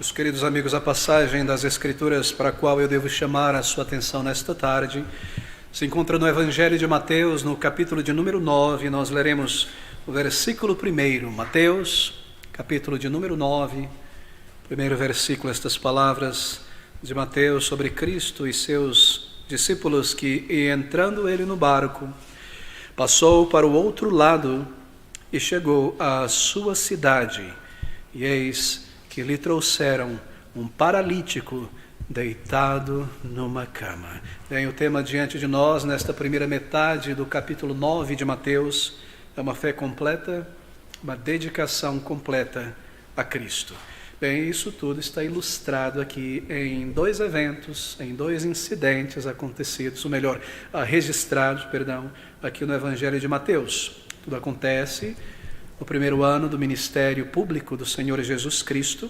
Meus queridos amigos, a passagem das Escrituras para a qual eu devo chamar a sua atenção nesta tarde se encontra no Evangelho de Mateus, no capítulo de número 9. Nós leremos o versículo 1, Mateus, capítulo de número 9, primeiro versículo, estas palavras de Mateus sobre Cristo e seus discípulos que, entrando ele no barco, passou para o outro lado e chegou à sua cidade, e eis que lhe trouxeram um paralítico deitado numa cama. Tem o tema diante de nós nesta primeira metade do capítulo 9 de Mateus, é uma fé completa, uma dedicação completa a Cristo. Bem, isso tudo está ilustrado aqui em dois eventos, em dois incidentes acontecidos, ou melhor, registrados, aqui no Evangelho de Mateus. Tudo acontece no primeiro ano do ministério público do Senhor Jesus Cristo,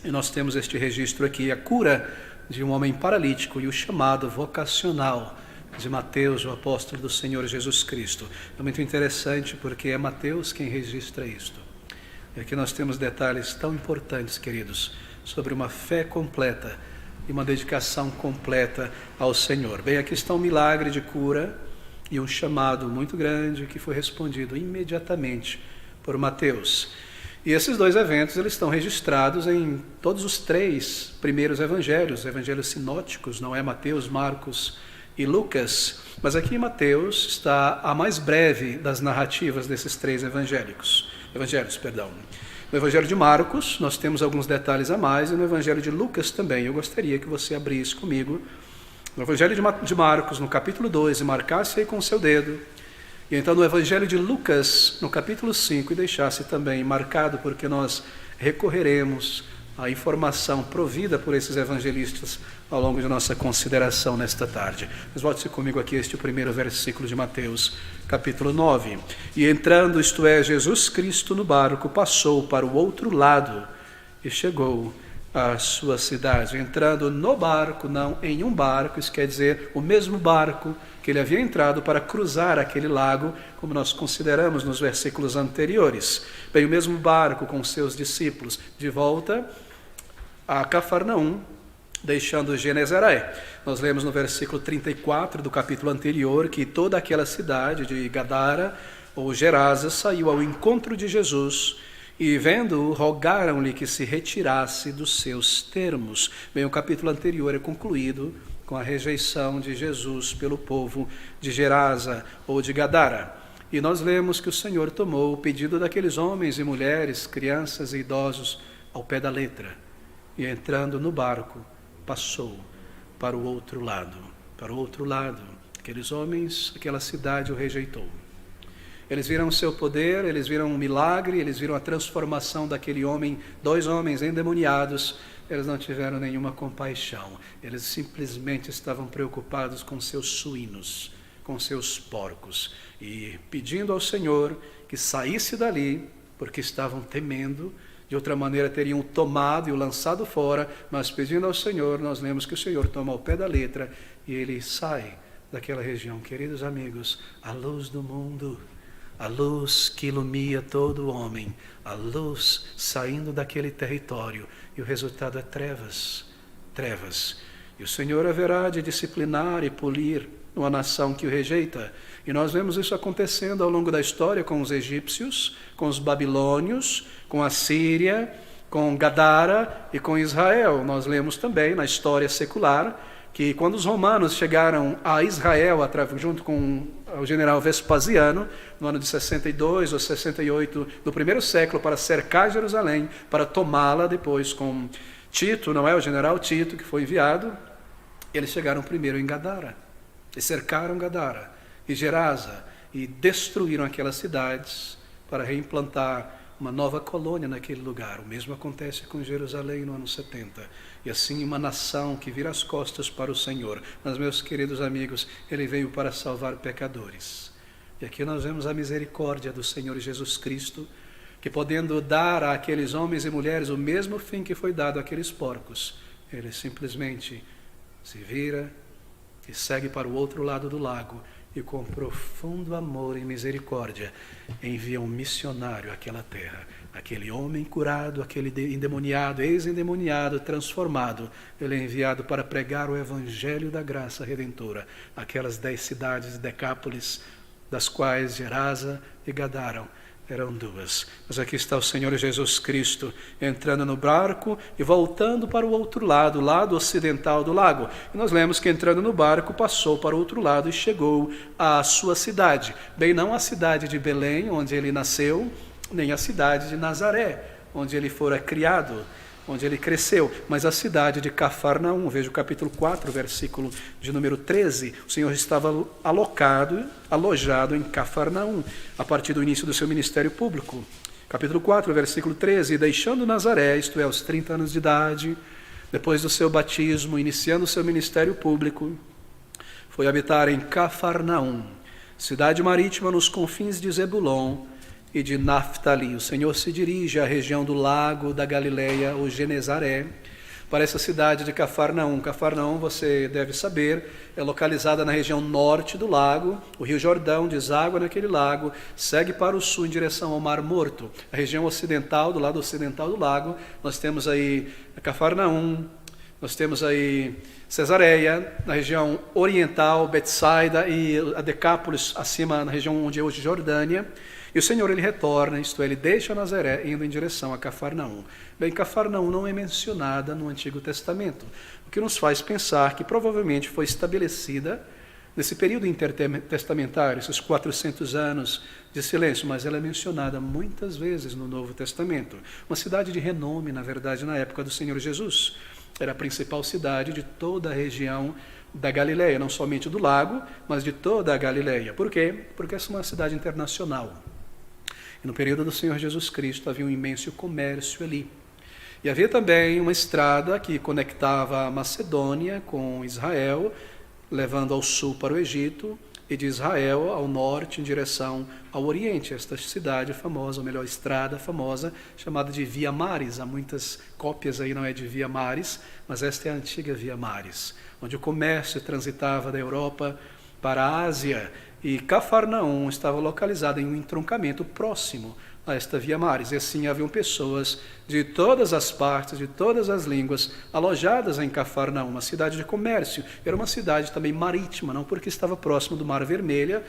e nós temos este registro aqui, a cura de um homem paralítico e o chamado vocacional de Mateus, o apóstolo do Senhor Jesus Cristo. É muito interessante porque é Mateus quem registra isto. E aqui nós temos detalhes tão importantes, queridos, sobre uma fé completa e uma dedicação completa ao Senhor. Bem, aqui está um milagre de cura e um chamado muito grande que foi respondido imediatamente por Mateus. E esses dois eventos eles estão registrados em todos os três primeiros evangelhos sinóticos, não é? Mateus, Marcos e Lucas. Mas aqui em Mateus está a mais breve das narrativas desses três evangelhos. No Evangelho de Marcos nós temos alguns detalhes a mais, e no Evangelho de Lucas também. Eu gostaria que você abrisse comigo no Evangelho de Marcos, no capítulo 2, e marcasse aí com o seu dedo. E então no Evangelho de Lucas, no capítulo 5, e deixasse também marcado, porque nós recorreremos à informação provida por esses evangelistas ao longo de nossa consideração nesta tarde. Mas volte-se comigo aqui este primeiro versículo de Mateus, capítulo 9. E entrando, isto é, Jesus Cristo no barco, passou para o outro lado e chegou à sua cidade. Entrando no barco, não em um barco, isso quer dizer o mesmo barco que ele havia entrado para cruzar aquele lago, como nós consideramos nos versículos anteriores. Bem, o mesmo barco com seus discípulos, de volta a Cafarnaum, deixando Genezaré. Nós lemos no versículo 34 do capítulo anterior que toda aquela cidade de Gadara ou Gerasa saiu ao encontro de Jesus e, vendo-o, rogaram-lhe que se retirasse dos seus termos. Bem, o capítulo anterior é concluído com a rejeição de Jesus pelo povo de Gerasa ou de Gadara. E nós lemos que o Senhor tomou o pedido daqueles homens e mulheres, crianças e idosos ao pé da letra, e entrando no barco, passou para o outro lado. Para o outro lado, aqueles homens, aquela cidade o rejeitou. Eles viram o seu poder, eles viram um milagre, eles viram a transformação daquele homem, dois homens endemoniados. Eles não tiveram nenhuma compaixão. Eles simplesmente estavam preocupados com seus suínos, com seus porcos, e pedindo ao Senhor que saísse dali, porque estavam temendo. De outra maneira teriam tomado e o lançado fora, mas pedindo ao Senhor, nós lemos que o Senhor toma ao pé da letra e ele sai daquela região. Queridos amigos, a luz do mundo, a luz que ilumina todo homem, a luz saindo daquele território, e o resultado é trevas, trevas. E o Senhor haverá de disciplinar e polir uma nação que o rejeita. E nós vemos isso acontecendo ao longo da história com os egípcios, com os babilônios, com a Síria, com Gadara e com Israel. Nós lemos também na história secular que quando os romanos chegaram a Israel, junto com o general Vespasiano, no ano de 62 ou 68 do primeiro século, para cercar Jerusalém, para tomá-la depois com Tito, não é? O general Tito, que foi enviado, eles chegaram primeiro em Gadara, e cercaram Gadara e Gerasa, e destruíram aquelas cidades para reimplantar uma nova colônia naquele lugar. O mesmo acontece com Jerusalém no ano 70. E assim uma nação que vira as costas para o Senhor. Mas, meus queridos amigos, ele veio para salvar pecadores. E aqui nós vemos a misericórdia do Senhor Jesus Cristo, que podendo dar àqueles homens e mulheres o mesmo fim que foi dado àqueles porcos, ele simplesmente se vira e segue para o outro lado do lago e com profundo amor e misericórdia envia um missionário àquela terra. Aquele homem curado, aquele endemoniado, ex-endemoniado, transformado, ele é enviado para pregar o evangelho da graça redentora. Aquelas 10 cidades, Decápolis, das quais Gerasa e Gadara eram 2. Mas aqui está o Senhor Jesus Cristo entrando no barco e voltando para o outro lado, o lado ocidental do lago. E nós lemos que entrando no barco passou para o outro lado e chegou à sua cidade. Bem, não a cidade de Belém, onde ele nasceu, nem a cidade de Nazaré, onde ele fora criado, onde ele cresceu, mas a cidade de Cafarnaum. Veja o capítulo 4, versículo de número 13. O Senhor estava alojado em Cafarnaum, a partir do início do seu ministério público. Capítulo 4, versículo 13. E deixando Nazaré, isto é, aos 30 anos de idade, depois do seu batismo, iniciando o seu ministério público, foi habitar em Cafarnaum, cidade marítima nos confins de Zebulon e de Naftali. O Senhor se dirige à região do lago da Galileia, ou Genezaré, para essa cidade de Cafarnaum. Cafarnaum, você deve saber, é localizada na região norte do lago. O rio Jordão deságua naquele lago, segue para o sul em direção ao Mar Morto. A região ocidental, do lado ocidental do lago, nós temos aí Cafarnaum, nós temos aí Cesareia, na região oriental, Betsaida e a Decápolis, acima, na região onde é hoje Jordânia. E o Senhor, ele retorna, isto é, ele deixa Nazaré indo em direção a Cafarnaum. Bem, Cafarnaum não é mencionada no Antigo Testamento, o que nos faz pensar que provavelmente foi estabelecida nesse período intertestamentário, esses 400 anos de silêncio, mas ela é mencionada muitas vezes no Novo Testamento. Uma cidade de renome, na verdade, na época do Senhor Jesus. Era a principal cidade de toda a região da Galileia, não somente do lago, mas de toda a Galileia. Por quê? Porque essa é uma cidade internacional. E no período do Senhor Jesus Cristo havia um imenso comércio ali. E havia também uma estrada que conectava a Macedônia com Israel, levando ao sul para o Egito, e de Israel ao norte em direção ao oriente. Esta cidade famosa, ou melhor, estrada famosa, chamada de Via Maris. Há muitas cópias aí, não é de Via Maris, mas esta é a antiga Via Maris, onde o comércio transitava da Europa para a Ásia. E Cafarnaum estava localizada em um entroncamento próximo a esta Via Maris. E assim haviam pessoas de todas as partes, de todas as línguas, alojadas em Cafarnaum, uma cidade de comércio. Era uma cidade também marítima, não porque estava próximo do Mar Vermelho,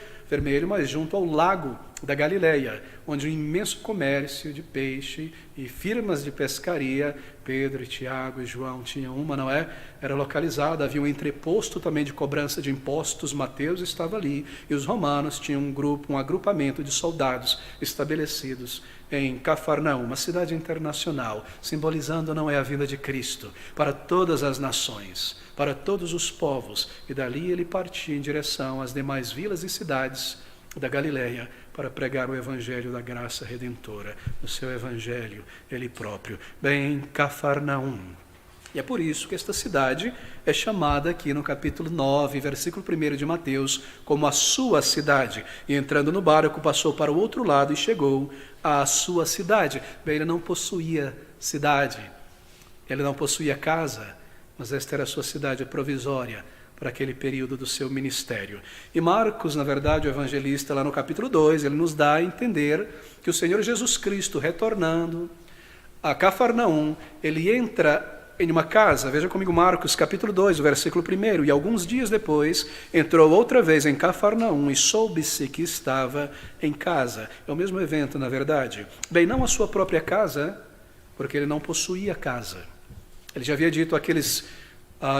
mas junto ao lago da Galileia, onde um imenso comércio de peixe e firmas de pescaria, Pedro, Tiago e João tinham uma, não é? Era localizada, havia um entreposto também de cobrança de impostos, Mateus estava ali, e os romanos tinham um agrupamento de soldados estabelecidos em Cafarnaum, uma cidade internacional, simbolizando, não é, a vinda de Cristo para todas as nações, para todos os povos, e dali ele partia em direção às demais vilas e cidades da Galileia para pregar o evangelho da graça redentora, o seu evangelho, ele próprio, bem em Cafarnaum. E é por isso que esta cidade é chamada aqui no capítulo 9, versículo 1 de Mateus, como a sua cidade. E entrando no barco, passou para o outro lado e chegou à sua cidade. Bem, ele não possuía cidade, ele não possuía casa, mas esta era a sua cidade provisória para aquele período do seu ministério. E Marcos, na verdade, o evangelista, lá no capítulo 2, ele nos dá a entender que o Senhor Jesus Cristo, retornando a Cafarnaum, ele entra em uma casa. Veja comigo Marcos capítulo 2, versículo 1. E alguns dias depois, entrou outra vez em Cafarnaum e soube-se que estava em casa. É o mesmo evento, na verdade. Bem, não a sua própria casa, porque ele não possuía casa. Ele já havia dito àqueles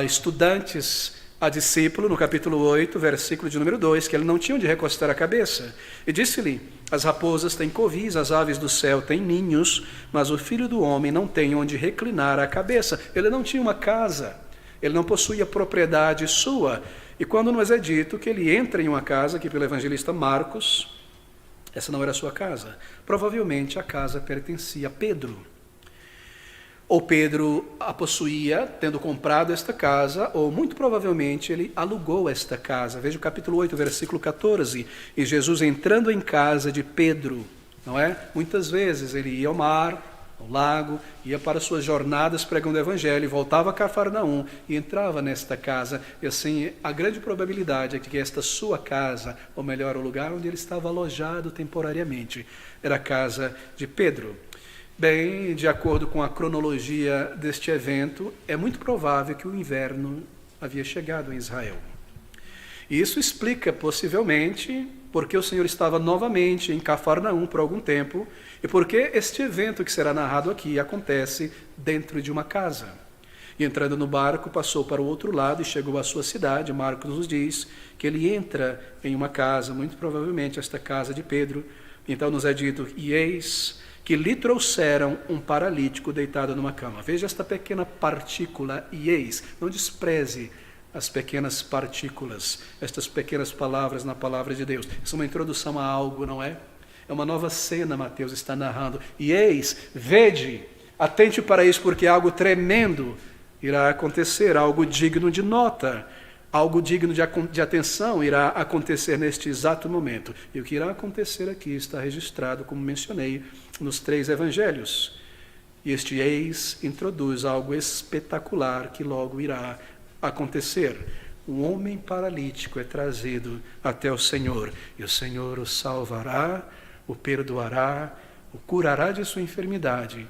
estudantes, a discípulo, no capítulo 8, versículo de número 2, que ele não tinha onde recostar a cabeça. E disse-lhe: as raposas têm covis, as aves do céu têm ninhos, mas o filho do homem não tem onde reclinar a cabeça. Ele não tinha uma casa, ele não possuía propriedade sua. E quando nos é dito que ele entra em uma casa, aqui pelo evangelista Marcos, essa não era a sua casa. Provavelmente a casa pertencia a Pedro. Ou Pedro a possuía, tendo comprado esta casa, ou muito provavelmente ele alugou esta casa. Veja o capítulo 8, versículo 14. E Jesus entrando em casa de Pedro, não é? Muitas vezes ele ia ao mar, ao lago, ia para suas jornadas pregando o evangelho, voltava a Cafarnaum e entrava nesta casa. E assim, a grande probabilidade é que esta sua casa, ou melhor, o lugar onde ele estava alojado temporariamente, era a casa de Pedro. Bem, de acordo com a cronologia deste evento, é muito provável que o inverno havia chegado em Israel. E isso explica, possivelmente, porque o Senhor estava novamente em Cafarnaum por algum tempo e porque este evento que será narrado aqui acontece dentro de uma casa. E entrando no barco, passou para o outro lado e chegou à sua cidade. Marcos nos diz que ele entra em uma casa, muito provavelmente esta casa de Pedro. Então nos é dito, e eis que lhe trouxeram um paralítico deitado numa cama. Veja esta pequena partícula, e eis, não despreze as pequenas partículas, estas pequenas palavras na palavra de Deus. Isso é uma introdução a algo, não é? É uma nova cena, Mateus está narrando. E eis, vede, atente para isso, porque algo tremendo irá acontecer, algo digno de nota, algo digno de atenção irá acontecer neste exato momento. E o que irá acontecer aqui está registrado, como mencionei, nos 3 evangelhos. E este eis introduz algo espetacular que logo irá acontecer. Um homem paralítico é trazido até o Senhor, e o Senhor o salvará, o perdoará, o curará de sua enfermidade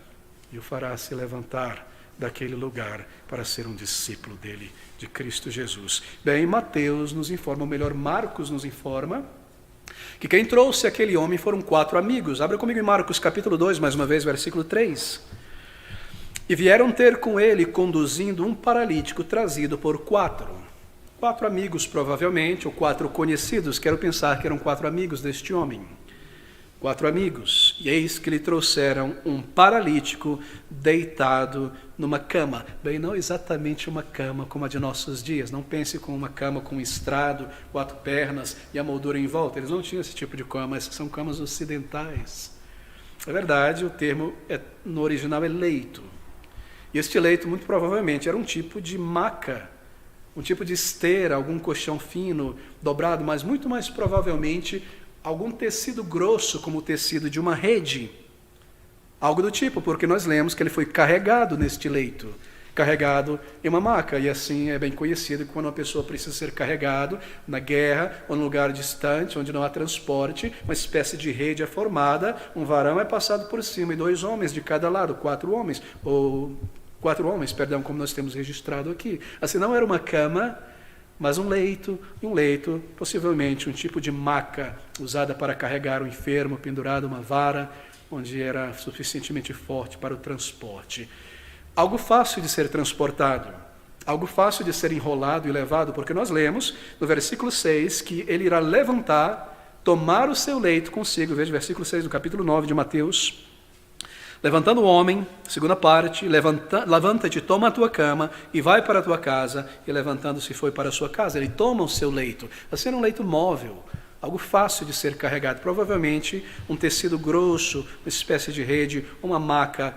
e o fará se levantar daquele lugar para ser um discípulo dele, de Cristo Jesus. Bem, Mateus nos informa, ou melhor, Marcos nos informa, que quem trouxe aquele homem foram 4 amigos. Abra comigo em Marcos capítulo 2, mais uma vez, versículo 3. E vieram ter com ele, conduzindo um paralítico trazido por 4 amigos, provavelmente, ou 4 conhecidos. Quero pensar que eram 4 amigos deste homem. 4 amigos, e eis que lhe trouxeram um paralítico deitado numa cama. Bem, não exatamente uma cama como a de nossos dias. Não pense com uma cama com estrado, 4 pernas e a moldura em volta. Eles não tinham esse tipo de cama, essas são camas ocidentais. É verdade, o termo no original é leito. E este leito, muito provavelmente, era um tipo de maca, um tipo de esteira, algum colchão fino, dobrado, mas muito mais provavelmente algum tecido grosso, como o tecido de uma rede. Algo do tipo, porque nós lemos que ele foi carregado neste leito, carregado em uma maca. E assim é bem conhecido que quando uma pessoa precisa ser carregado na guerra ou num lugar distante, onde não há transporte, uma espécie de rede é formada, um varão é passado por cima e 2 homens de cada lado, 4 homens, como nós temos registrado aqui. Assim, não era uma cama, mas um leito, possivelmente um tipo de maca usada para carregar o enfermo, pendurado uma vara, onde era suficientemente forte para o transporte. Algo fácil de ser transportado, algo fácil de ser enrolado e levado, porque nós lemos no versículo 6 que ele irá levantar, tomar o seu leito consigo. Veja, versículo 6 do capítulo 9 de Mateus. Levantando o homem, segunda parte, levanta-te, toma a tua cama e vai para a tua casa, e levantando-se foi para a sua casa. Ele toma o seu leito, assim era um leito móvel, algo fácil de ser carregado, provavelmente um tecido grosso, uma espécie de rede, uma maca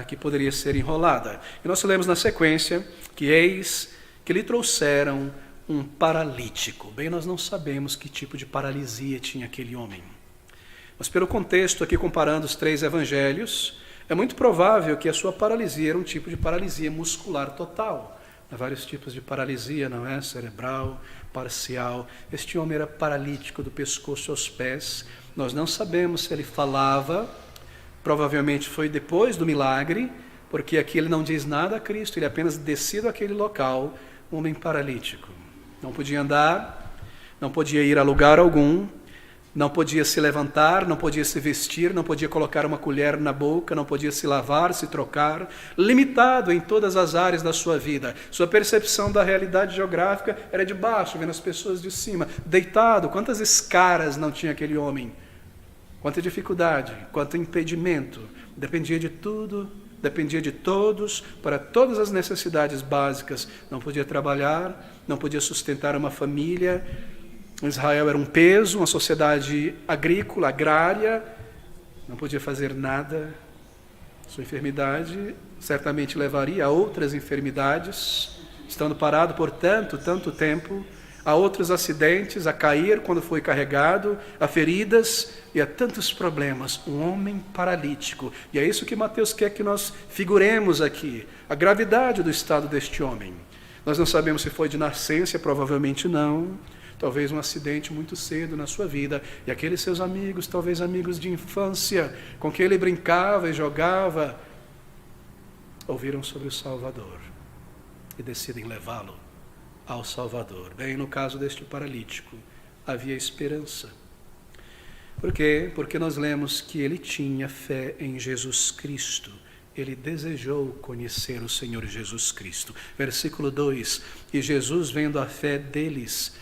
que poderia ser enrolada. E nós lemos na sequência que eis que lhe trouxeram um paralítico. Bem, nós não sabemos que tipo de paralisia tinha aquele homem. Mas pelo contexto aqui, comparando os 3 evangelhos, é muito provável que a sua paralisia era um tipo de paralisia muscular total. Há vários tipos de paralisia, não é? Cerebral, parcial. Este homem era paralítico do pescoço aos pés. Nós não sabemos se ele falava, provavelmente foi depois do milagre, porque aqui ele não diz nada a Cristo, ele apenas descido àquele local, um homem paralítico. Não podia andar, não podia ir a lugar algum, não podia se levantar, não podia se vestir, não podia colocar uma colher na boca, não podia se lavar, se trocar, limitado em todas as áreas da sua vida. Sua percepção da realidade geográfica era de baixo, vendo as pessoas de cima, deitado. Quantas escaras não tinha aquele homem? Quanta dificuldade, quanto impedimento. Dependia de tudo, dependia de todos, para todas as necessidades básicas. Não podia trabalhar, não podia sustentar uma família. Israel era um peso, uma sociedade agrícola, agrária, não podia fazer nada. Sua enfermidade certamente levaria a outras enfermidades, estando parado por tanto tempo, a outros acidentes, a cair quando foi carregado, a feridas e a tantos problemas. Um homem paralítico. E é isso que Mateus quer que nós figuremos aqui, a gravidade do estado deste homem. Nós não sabemos se foi de nascença, provavelmente não. Talvez um acidente muito cedo na sua vida. E aqueles seus amigos, talvez amigos de infância, com quem ele brincava e jogava, ouviram sobre o Salvador e decidem levá-lo ao Salvador. Bem, no caso deste paralítico, havia esperança. Por quê? Porque nós lemos que ele tinha fé em Jesus Cristo. Ele desejou conhecer o Senhor Jesus Cristo. Versículo 2, e Jesus, vendo a fé deles,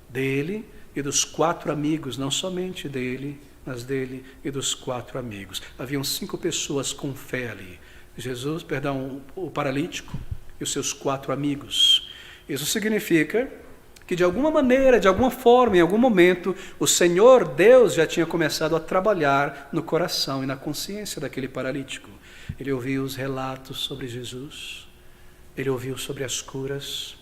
dele e dos 4 amigos, não somente dele, mas dele e dos 4 amigos. Haviam 5 pessoas com fé ali. O paralítico e os seus 4 amigos. Isso significa que de alguma maneira, de alguma forma, em algum momento, o Senhor Deus já tinha começado a trabalhar no coração e na consciência daquele paralítico. Ele ouviu os relatos sobre Jesus, ele ouviu sobre as curas.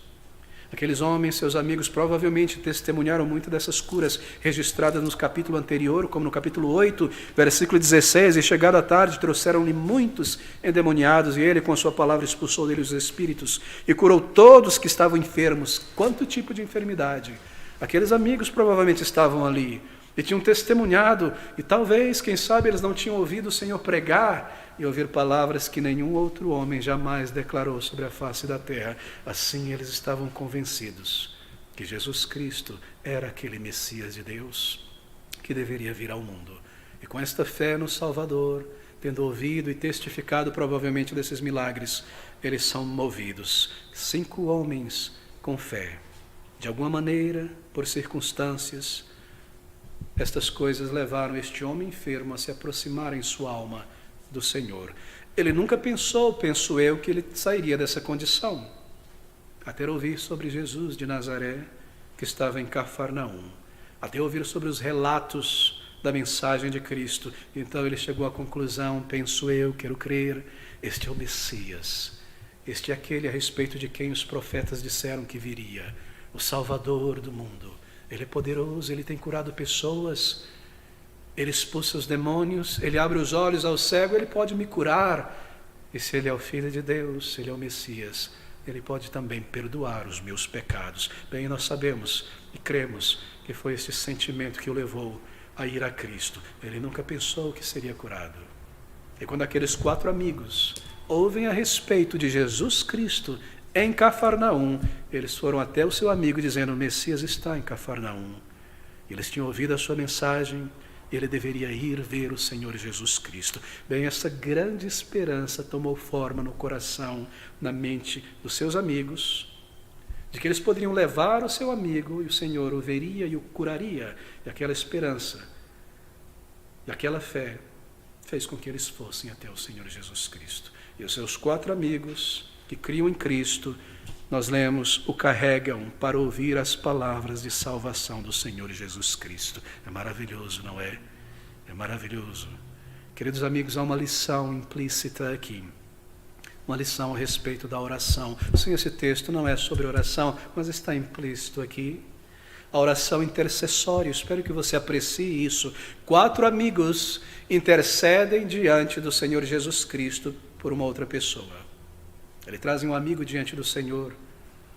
Aqueles homens, seus amigos, provavelmente testemunharam muito dessas curas registradas no capítulo anterior, como no capítulo 8, versículo 16, e chegado à tarde trouxeram-lhe muitos endemoniados, e ele com a sua palavra expulsou deles os espíritos, e curou todos que estavam enfermos. Quanto tipo de enfermidade? Aqueles amigos provavelmente estavam ali, e tinham testemunhado, e talvez, quem sabe, eles não tinham ouvido o Senhor pregar, e ouvir palavras que nenhum outro homem jamais declarou sobre a face da terra. Assim eles estavam convencidos que Jesus Cristo era aquele Messias de Deus que deveria vir ao mundo. E com esta fé no Salvador, tendo ouvido e testificado provavelmente desses milagres, eles são movidos. 5 homens com fé. De alguma maneira, por circunstâncias, estas coisas levaram este homem enfermo a se aproximar em sua alma do Senhor. Ele nunca pensou, penso eu, que ele sairia dessa condição, até ouvir sobre Jesus de Nazaré, que estava em Cafarnaum, até ouvir sobre os relatos da mensagem de Cristo. Então ele chegou à conclusão, penso eu, quero crer, este é o Messias, este é aquele a respeito de quem os profetas disseram que viria, o Salvador do mundo. Ele é poderoso, ele tem curado pessoas, ele expulsa os demônios, ele abre os olhos ao cego, ele pode me curar. E se ele é o Filho de Deus, se ele é o Messias, ele pode também perdoar os meus pecados. Bem, nós sabemos e cremos que foi esse sentimento que o levou a ir a Cristo. Ele nunca pensou que seria curado. E quando aqueles 4 amigos ouvem a respeito de Jesus Cristo em Cafarnaum, eles foram até o seu amigo dizendo, o Messias está em Cafarnaum. Eles tinham ouvido a sua mensagem, ele deveria ir ver o Senhor Jesus Cristo. Bem, essa grande esperança tomou forma no coração, na mente dos seus amigos, de que eles poderiam levar o seu amigo e o Senhor o veria e o curaria. E aquela esperança e aquela fé fez com que eles fossem até o Senhor Jesus Cristo. E os seus 4 amigos que criam em Cristo, nós lemos, o carregam para ouvir as palavras de salvação do Senhor Jesus Cristo. É maravilhoso, não é? É maravilhoso. Queridos amigos, há uma lição implícita aqui. Uma lição a respeito da oração. Sim, esse texto não é sobre oração, mas está implícito aqui. A oração intercessória, espero que você aprecie isso. 4 amigos intercedem diante do Senhor Jesus Cristo por uma outra pessoa. Ele traz um amigo diante do Senhor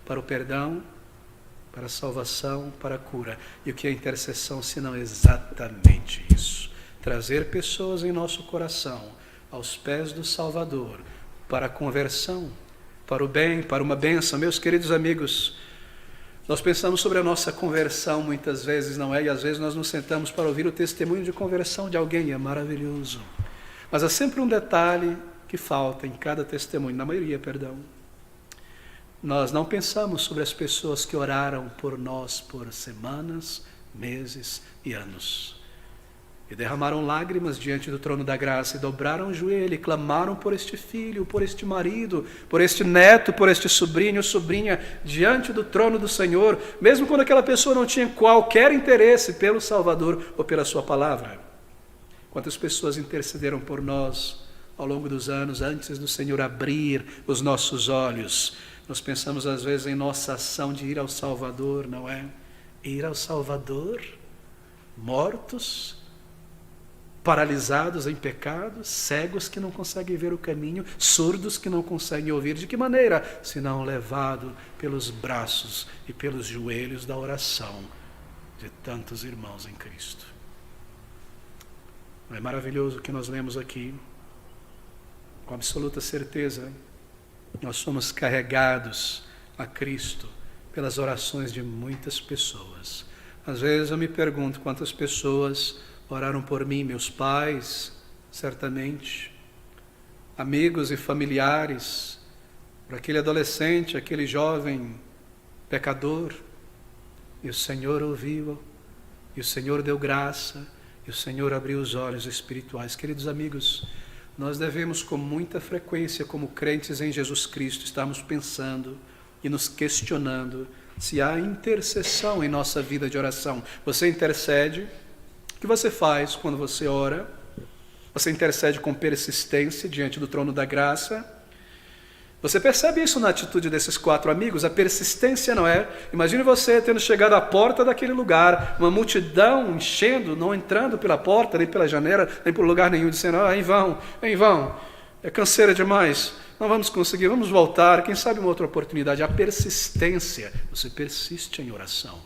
para o perdão, para a salvação, para a cura. E o que é intercessão, senão exatamente isso? Trazer pessoas em nosso coração, aos pés do Salvador, para a conversão, para o bem, para uma bênção. Meus queridos amigos, nós pensamos sobre a nossa conversão muitas vezes, não é? E às vezes nós nos sentamos para ouvir o testemunho de conversão de alguém, é maravilhoso. Mas há sempre um detalhe que falta em cada testemunho, na maioria, perdão. Nós não pensamos sobre as pessoas que oraram por nós por semanas, meses e anos. E derramaram lágrimas diante do trono da graça, e dobraram o joelho, e clamaram por este filho, por este marido, por este neto, por este sobrinho ou sobrinha, diante do trono do Senhor, mesmo quando aquela pessoa não tinha qualquer interesse pelo Salvador ou pela sua palavra. Quantas pessoas intercederam por nós, ao longo dos anos, antes do Senhor abrir os nossos olhos, nós pensamos às vezes em nossa ação de ir ao Salvador, não é? Ir ao Salvador, mortos, paralisados em pecados, cegos que não conseguem ver o caminho, surdos que não conseguem ouvir. De que maneira? Senão levado pelos braços e pelos joelhos da oração de tantos irmãos em Cristo. Não é maravilhoso o que nós lemos aqui? Com absoluta certeza, nós somos carregados a Cristo pelas orações de muitas pessoas. Às vezes eu me pergunto quantas pessoas oraram por mim, meus pais, certamente, amigos e familiares, por aquele adolescente, aquele jovem pecador, e o Senhor ouviu, e o Senhor deu graça, e o Senhor abriu os olhos espirituais. Queridos amigos, nós devemos com muita frequência, como crentes em Jesus Cristo, estarmos pensando e nos questionando se há intercessão em nossa vida de oração. Você intercede? O que você faz quando você ora? Você intercede com persistência diante do trono da graça? Você percebe isso na atitude desses 4 amigos? A persistência, não é? Imagine você tendo chegado à porta daquele lugar, uma multidão enchendo, não entrando pela porta, nem pela janela, nem por lugar nenhum, dizendo, em vão, é canseira demais, não vamos conseguir, vamos voltar, quem sabe uma outra oportunidade. A persistência, você persiste em oração,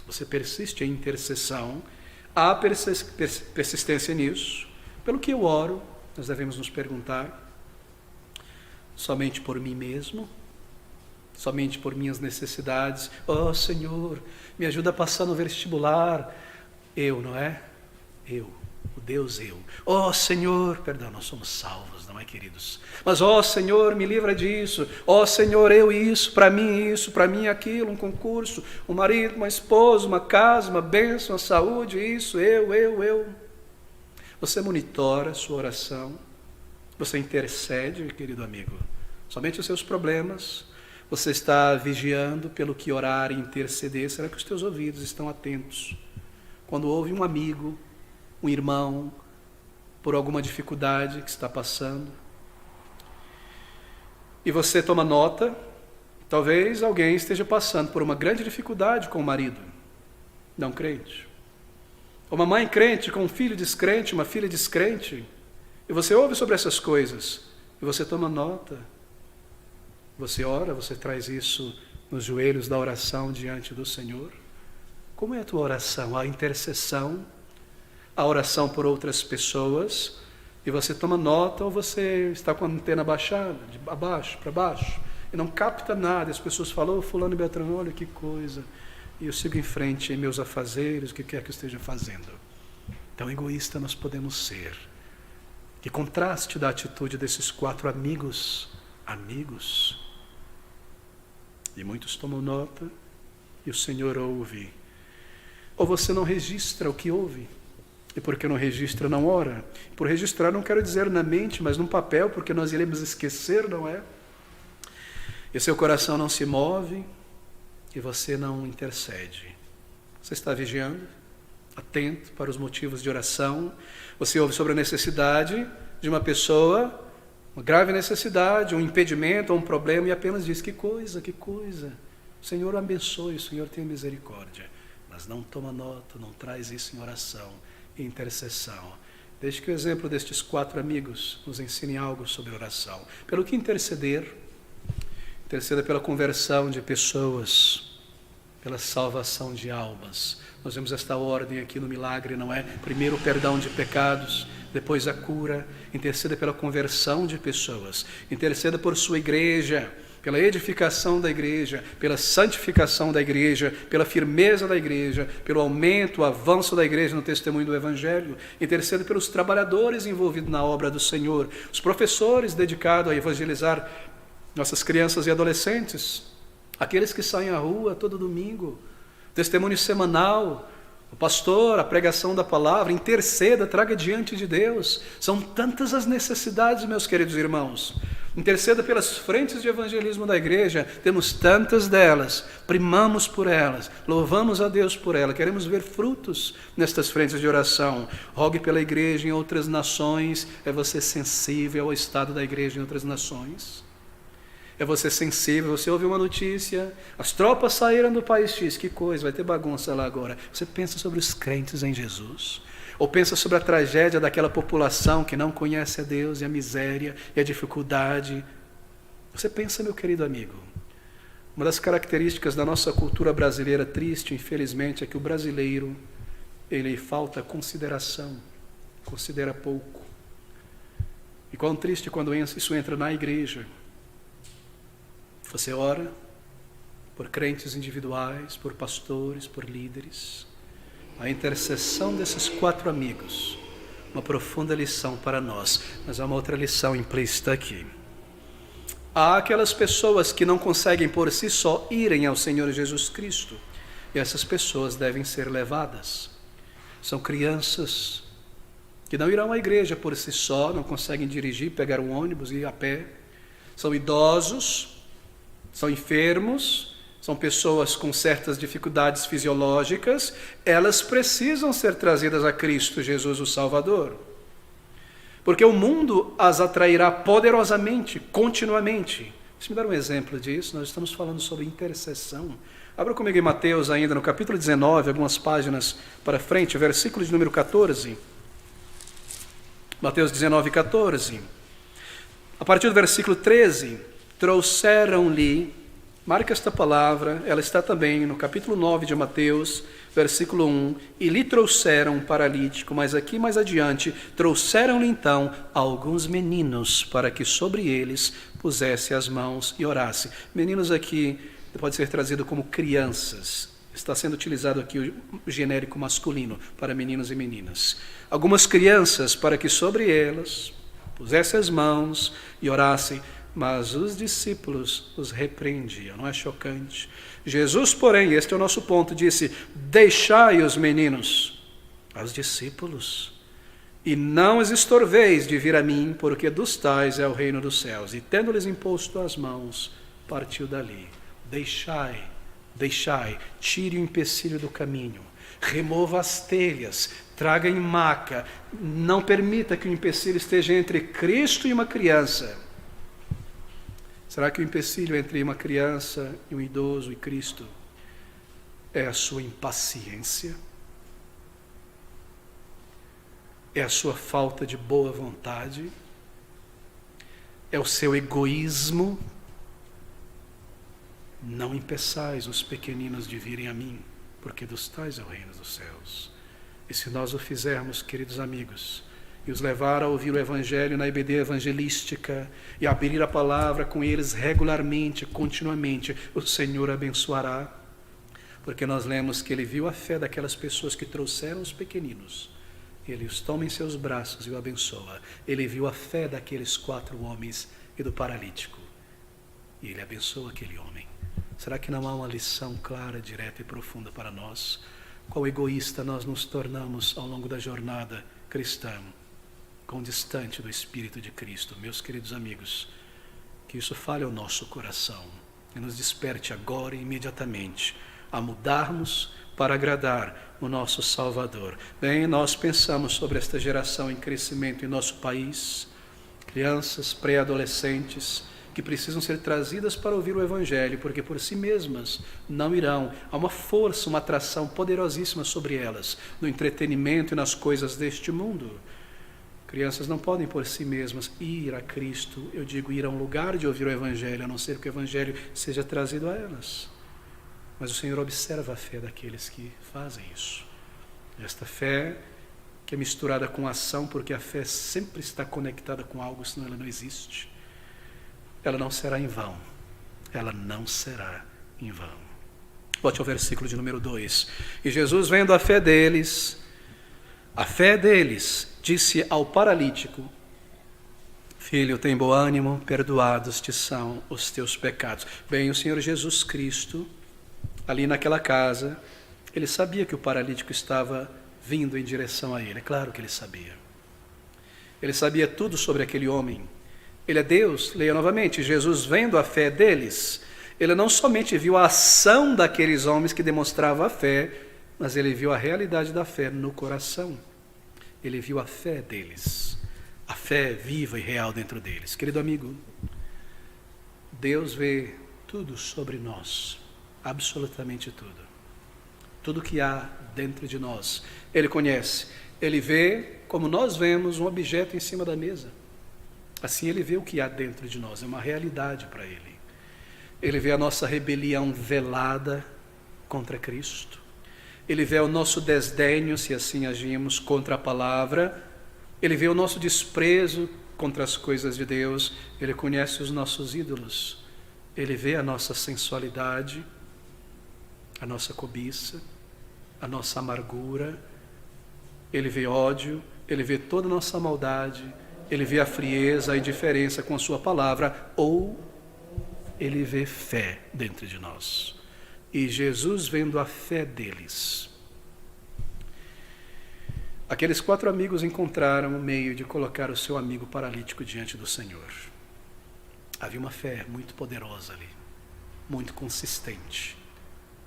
você persiste em intercessão. Há persistência nisso. Pelo que eu oro, nós devemos nos perguntar: somente por mim mesmo? Somente por minhas necessidades? Oh Senhor, me ajuda a passar no vestibular. Eu, não é? Eu, o Deus eu. Oh Senhor, perdão, nós somos salvos, não é, queridos? Mas oh Senhor, me livra disso. Oh Senhor, eu isso, para mim aquilo, um concurso, um marido, uma esposa, uma casa, uma bênção, a saúde, isso, eu. Você monitora a sua oração, você intercede, querido amigo, somente os seus problemas, você está vigiando pelo que orar e interceder. Será que os teus ouvidos estão atentos? Quando ouve um amigo, um irmão, por alguma dificuldade que está passando, e você toma nota, talvez alguém esteja passando por uma grande dificuldade com o marido, não crente, ou uma mãe crente com um filho descrente, uma filha descrente, e você ouve sobre essas coisas, e você toma nota, você ora, você traz isso nos joelhos da oração diante do Senhor. Como é a tua oração? A intercessão, a oração por outras pessoas, e você toma nota, ou você está com a antena baixada, de abaixo para baixo, e não capta nada. As pessoas falam, fulano e Beltrano, olha que coisa, e eu sigo em frente em meus afazeres, o que quer que eu esteja fazendo. Tão egoísta nós podemos ser. Que contraste da atitude desses 4 amigos. E muitos tomam nota, e o Senhor ouve. Ou você não registra o que ouve, e porque não registra, não ora. Por registrar não quero dizer na mente, mas num papel, porque nós iremos esquecer, não é? E seu coração não se move, e você não intercede. Você está vigiando, atento para os motivos de oração. Você ouve sobre a necessidade de uma pessoa, uma grave necessidade, um impedimento, um problema, e apenas diz, que coisa, o Senhor o abençoe, o Senhor tenha misericórdia. Mas não toma nota, não traz isso em oração e intercessão. Desde que o exemplo destes 4 amigos nos ensine algo sobre oração. Pelo que interceder? Interceda pela conversão de pessoas, pela salvação de almas. Nós vemos esta ordem aqui no milagre, não é? Primeiro o perdão de pecados, depois a cura. Interceda pela conversão de pessoas. Interceda por sua igreja, pela edificação da igreja, pela santificação da igreja, pela firmeza da igreja, pelo aumento, o avanço da igreja no testemunho do Evangelho. Interceda pelos trabalhadores envolvidos na obra do Senhor, os professores dedicados a evangelizar nossas crianças e adolescentes, aqueles que saem à rua todo domingo, testemunho semanal, o pastor, a pregação da palavra. Interceda, traga diante de Deus. São tantas as necessidades, meus queridos irmãos. Interceda pelas frentes de evangelismo da igreja, temos tantas delas, primamos por elas, louvamos a Deus por elas, queremos ver frutos nestas frentes de oração. Rogue pela igreja em outras nações, é você sensível ao estado da igreja em outras nações? É você sensível, você ouve uma notícia, as tropas saíram do país X, que coisa, vai ter bagunça lá agora. Você pensa sobre os crentes em Jesus? Ou pensa sobre a tragédia daquela população que não conhece a Deus e a miséria e a dificuldade? Você pensa, meu querido amigo, uma das características da nossa cultura brasileira triste, infelizmente, é que o brasileiro, ele falta consideração, considera pouco. E quão triste quando isso entra na igreja. Você ora por crentes individuais, por pastores, por líderes. A intercessão desses 4 amigos, uma profunda lição para nós, mas há uma outra lição implícita aqui. Há aquelas pessoas que não conseguem por si só irem ao Senhor Jesus Cristo, e essas pessoas devem ser levadas. São crianças que não irão à igreja por si só, não conseguem dirigir, pegar um ônibus e ir a pé. São idosos, são enfermos, são pessoas com certas dificuldades fisiológicas, elas precisam ser trazidas a Cristo Jesus, o Salvador. Porque o mundo as atrairá poderosamente, continuamente. Deixa eu me dar um exemplo disso, nós estamos falando sobre intercessão. Abra comigo em Mateus ainda, no capítulo 19, algumas páginas para frente, versículo de número 14. Mateus 19, 14. A partir do versículo 13, trouxeram-lhe. Marca esta palavra, ela está também no capítulo 9 de Mateus, versículo 1. E lhe trouxeram um paralítico, mas aqui mais adiante, trouxeram-lhe então alguns meninos, para que sobre eles pusesse as mãos e orasse. Meninos aqui pode ser trazido como crianças. Está sendo utilizado aqui o genérico masculino, para meninos e meninas. Algumas crianças, para que sobre elas pusesse as mãos e orasse. Mas os discípulos os repreendiam, não é chocante? Jesus, porém, este é o nosso ponto, disse: deixai os meninos aos discípulos, e não os estorveis de vir a mim, porque dos tais é o reino dos céus. E tendo-lhes imposto as mãos, partiu dali. Deixai, tire o empecilho do caminho, remova as telhas, traga em maca, não permita que o empecilho esteja entre Cristo e uma criança. Será que o empecilho entre uma criança e um idoso e Cristo é a sua impaciência? É a sua falta de boa vontade? É o seu egoísmo? Não impeçais os pequeninos de virem a mim, porque dos tais é o reino dos céus. E se nós o fizermos, queridos amigos, e os levar a ouvir o Evangelho na EBD evangelística e a abrir a palavra com eles regularmente, continuamente, o Senhor abençoará, porque nós lemos que Ele viu a fé daquelas pessoas que trouxeram os pequeninos, Ele os toma em seus braços e o abençoa. Ele viu a fé daqueles 4 homens e do paralítico, e Ele abençoa aquele homem. Será que não há uma lição clara, direta e profunda para nós? Quão egoísta nós nos tornamos ao longo da jornada cristã, quão distante do Espírito de Cristo. Meus queridos amigos, que isso fale ao nosso coração e nos desperte agora e imediatamente a mudarmos para agradar o nosso Salvador. Bem, nós pensamos sobre esta geração em crescimento em nosso país, crianças, pré-adolescentes, que precisam ser trazidas para ouvir o Evangelho, porque por si mesmas não irão. Há uma força, uma atração poderosíssima sobre elas, no entretenimento e nas coisas deste mundo. Crianças não podem por si mesmas ir a Cristo, eu digo ir a um lugar de ouvir o Evangelho, a não ser que o Evangelho seja trazido a elas. Mas o Senhor observa a fé daqueles que fazem isso. Esta fé que é misturada com ação, porque a fé sempre está conectada com algo, senão ela não existe. Ela não será em vão. Ela não será em vão. Volte ao versículo de número 2. E Jesus, vendo a fé deles, disse ao paralítico: filho, tem bom ânimo, perdoados te são os teus pecados. Bem, o Senhor Jesus Cristo, ali naquela casa, ele sabia que o paralítico estava vindo em direção a ele. É claro que ele sabia. Ele sabia tudo sobre aquele homem. Ele é Deus. Leia novamente. Jesus, vendo a fé deles, ele não somente viu a ação daqueles homens que demonstravam a fé, mas ele viu a realidade da fé no coração. Ele viu a fé deles, a fé viva e real dentro deles. Querido amigo, Deus vê tudo sobre nós, absolutamente tudo. Tudo que há dentro de nós, Ele conhece. Ele vê, como nós vemos, um objeto em cima da mesa. Assim Ele vê o que há dentro de nós, é uma realidade para Ele. Ele vê a nossa rebelião velada contra Cristo. Ele vê o nosso desdenho, se assim agimos, contra a palavra. Ele vê o nosso desprezo contra as coisas de Deus. Ele conhece os nossos ídolos. Ele vê a nossa sensualidade, a nossa cobiça, a nossa amargura. Ele vê ódio, ele vê toda a nossa maldade. Ele vê a frieza, a indiferença com a sua palavra. Ou ele vê fé dentro de nós. E Jesus, vendo a fé deles, aqueles 4 amigos encontraram um meio de colocar o seu amigo paralítico diante do Senhor. Havia uma fé muito poderosa ali, muito consistente.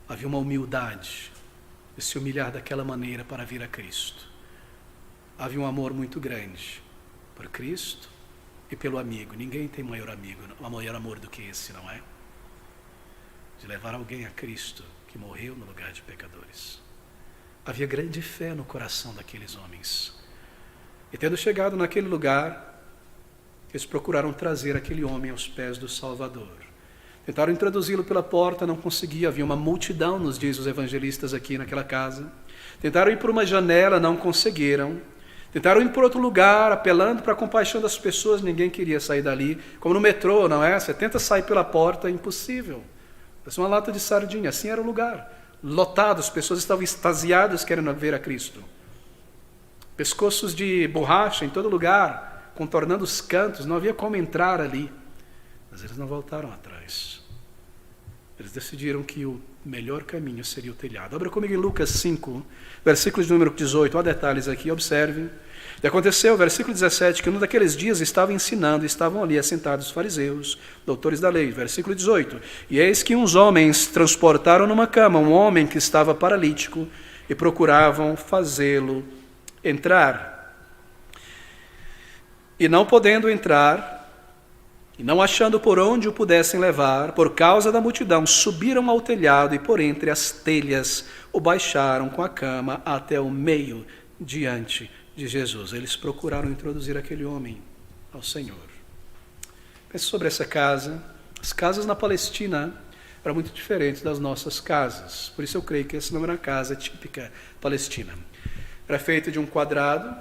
Havia uma humildade de se humilhar daquela maneira para vir a Cristo. Havia um amor muito grande por Cristo e pelo amigo. Ninguém tem maior amigo, maior amor do que esse, não é? De levar alguém a Cristo que morreu no lugar de pecadores. Havia grande fé no coração daqueles homens. E tendo chegado naquele lugar, eles procuraram trazer aquele homem aos pés do Salvador. Tentaram introduzi-lo pela porta, não conseguia. Havia uma multidão, nos diz os evangelistas aqui naquela casa. Tentaram ir por uma janela, não conseguiram. Tentaram ir por outro lugar, apelando para a compaixão das pessoas. Ninguém queria sair dali. Como no metrô, não é? Você tenta sair pela porta, é impossível. Parece uma lata de sardinha. Assim era o lugar. Lotado, as pessoas estavam extasiadas querendo ver a Cristo. Pescoços de borracha em todo lugar, contornando os cantos, não havia como entrar ali. Mas eles não voltaram atrás. Eles decidiram que o melhor caminho seria o telhado. Abra comigo em Lucas 5, versículo de número 18. Há detalhes aqui, observe. E aconteceu, versículo 17, que num daqueles dias estava ensinando, estavam ali assentados os fariseus, doutores da lei. Versículo 18. E eis que uns homens transportaram numa cama um homem que estava paralítico e procuravam fazê-lo entrar. E não podendo entrar, e não achando por onde o pudessem levar, por causa da multidão, subiram ao telhado e por entre as telhas o baixaram com a cama até o meio diante de Jesus. Eles procuraram introduzir aquele homem ao Senhor. Pense sobre essa casa. As casas na Palestina eram muito diferentes das nossas casas. Por isso eu creio que essa não era uma casa típica palestina. Era feita de um quadrado.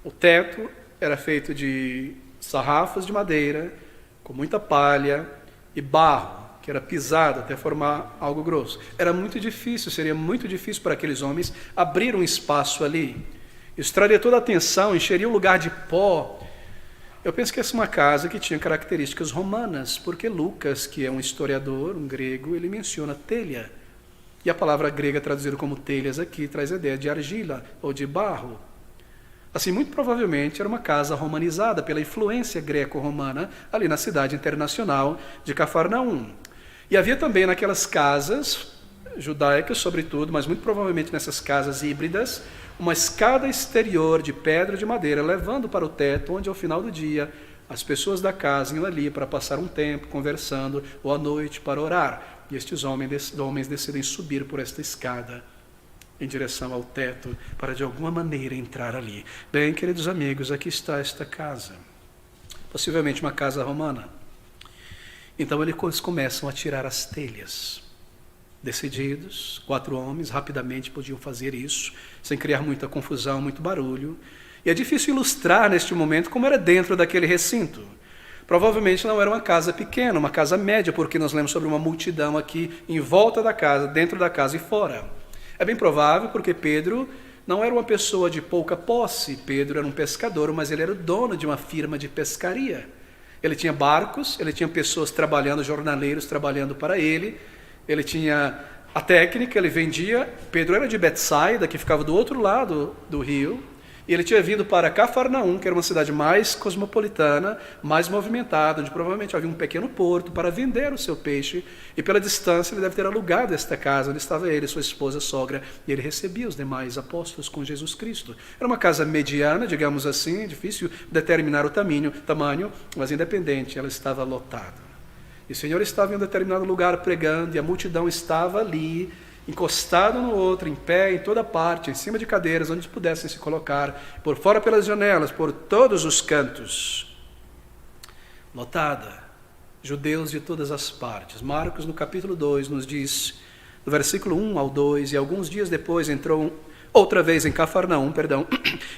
O teto era feito de sarrafos de madeira, com muita palha e barro, que era pisado até formar algo grosso. Era muito difícil, seria muito difícil para aqueles homens abrir um espaço ali. Isso traria toda a atenção, encheria o lugar de pó. Eu penso que essa é uma casa que tinha características romanas, porque Lucas, que é um historiador, um grego, ele menciona telha. E a palavra grega traduzida como telhas aqui traz a ideia de argila ou de barro. Assim, muito provavelmente era uma casa romanizada pela influência greco-romana ali na cidade internacional de Cafarnaum. E havia também naquelas casas judaicas, sobretudo, mas muito provavelmente nessas casas híbridas, uma escada exterior de pedra e de madeira levando para o teto, onde ao final do dia as pessoas da casa iam ali para passar um tempo conversando ou à noite para orar. E estes homens decidem subir por esta escada em direção ao teto, para de alguma maneira entrar ali. Bem, queridos amigos, aqui está esta casa, possivelmente uma casa romana. Então eles começam a tirar as telhas. Decididos, 4 homens rapidamente podiam fazer isso, sem criar muita confusão, muito barulho. E é difícil ilustrar neste momento como era dentro daquele recinto. Provavelmente não era uma casa pequena, uma casa média, porque nós lemos sobre uma multidão aqui em volta da casa, dentro da casa e fora. É bem provável porque Pedro não era uma pessoa de pouca posse. Pedro era um pescador, mas ele era o dono de uma firma de pescaria. Ele tinha barcos, ele tinha pessoas trabalhando, jornaleiros trabalhando para ele. Ele tinha a técnica, ele vendia. Pedro era de Betsaida, que ficava do outro lado do rio. E ele tinha vindo para Cafarnaum, que era uma cidade mais cosmopolitana, mais movimentada, onde provavelmente havia um pequeno porto para vender o seu peixe. E pela distância ele deve ter alugado esta casa, onde estava ele, sua esposa, sogra, e ele recebia os demais apóstolos com Jesus Cristo. Era uma casa mediana, digamos assim, difícil determinar o tamanho, mas independente, ela estava lotada. E o Senhor estava em um determinado lugar pregando, e a multidão estava ali, encostado no outro, em pé, em toda parte, em cima de cadeiras, onde pudessem se colocar, por fora pelas janelas, por todos os cantos. Lotada, judeus de todas as partes. Marcos, no capítulo 2, nos diz, do versículo 1 ao 2, e alguns dias depois entrou outra vez em Cafarnaum,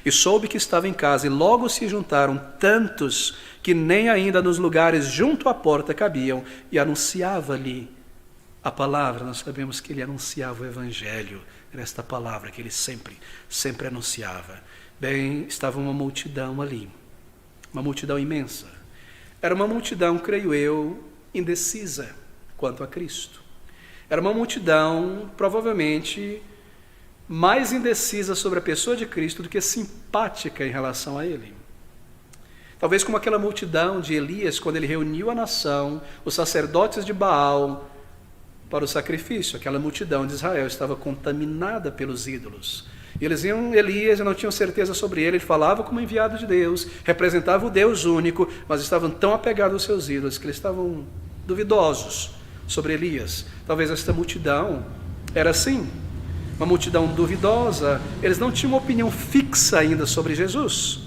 e soube que estava em casa, e logo se juntaram tantos que nem ainda nos lugares junto à porta cabiam, e anunciava-lhe a palavra. Nós sabemos que ele anunciava o evangelho, era esta palavra que ele sempre anunciava. Bem, estava uma multidão ali, uma multidão imensa. Era uma multidão, creio eu, indecisa quanto a Cristo. Era uma multidão, provavelmente, mais indecisa sobre a pessoa de Cristo do que simpática em relação a ele. Talvez como aquela multidão de Elias, quando ele reuniu a nação, os sacerdotes de Baal, para o sacrifício. Aquela multidão de Israel estava contaminada pelos ídolos. E eles iam Elias e não tinham certeza sobre ele. Ele falava como enviado de Deus, representava o Deus único, mas estavam tão apegados aos seus ídolos que eles estavam duvidosos sobre Elias. Talvez esta multidão era assim, uma multidão duvidosa. Eles não tinham uma opinião fixa ainda sobre Jesus.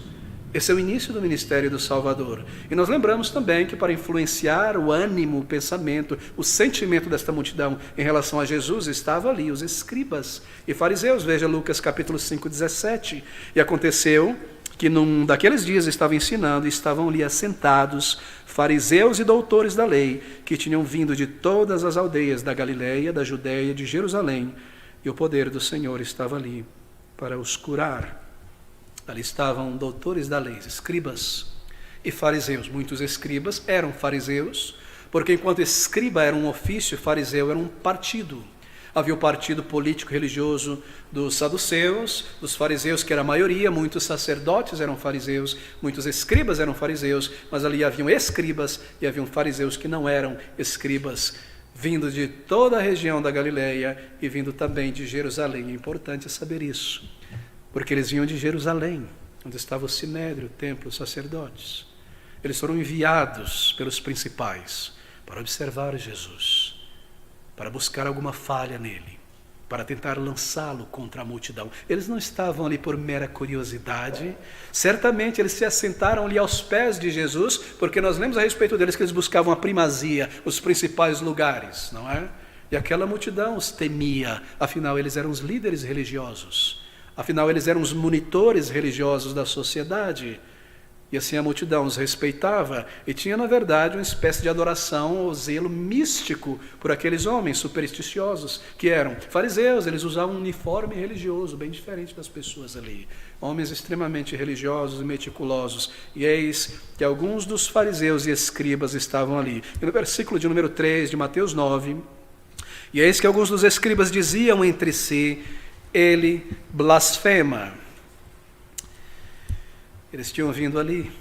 Esse é o início do ministério do Salvador. E nós lembramos também que para influenciar o ânimo, o pensamento, o sentimento desta multidão em relação a Jesus, estavam ali os escribas e fariseus. Veja Lucas capítulo 5, 17. E aconteceu que num daqueles dias estava ensinando e estavam ali assentados fariseus e doutores da lei, que tinham vindo de todas as aldeias da Galileia, da Judeia, de Jerusalém. E o poder do Senhor estava ali para os curar. Ali estavam doutores da lei, escribas e fariseus. Muitos escribas eram fariseus, porque enquanto escriba era um ofício, fariseu era um partido. Havia o partido político religioso dos saduceus, dos fariseus, que era a maioria. Muitos sacerdotes eram fariseus, muitos escribas eram fariseus, mas ali haviam escribas e haviam fariseus que não eram escribas, vindo de toda a região da Galileia e vindo também de Jerusalém. É importante saber isso, porque eles vinham de Jerusalém, onde estava o sinédrio, o templo, os sacerdotes. Eles foram enviados pelos principais para observar Jesus, para buscar alguma falha nele, para tentar lançá-lo contra a multidão. Eles não estavam ali por mera curiosidade. Certamente eles se assentaram ali aos pés de Jesus, porque nós lemos a respeito deles que eles buscavam a primazia, os principais lugares, não é? E aquela multidão os temia, afinal eles eram os líderes religiosos. Afinal, eles eram os monitores religiosos da sociedade. E assim a multidão os respeitava e tinha, na verdade, uma espécie de adoração ou zelo místico por aqueles homens supersticiosos que eram fariseus. Eles usavam um uniforme religioso bem diferente das pessoas ali. Homens extremamente religiosos e meticulosos. E eis que alguns dos fariseus e escribas estavam ali. E no versículo de número 3 de Mateus 9, e eis que alguns dos escribas diziam entre si: ele blasfema. Eles tinham vindo ali.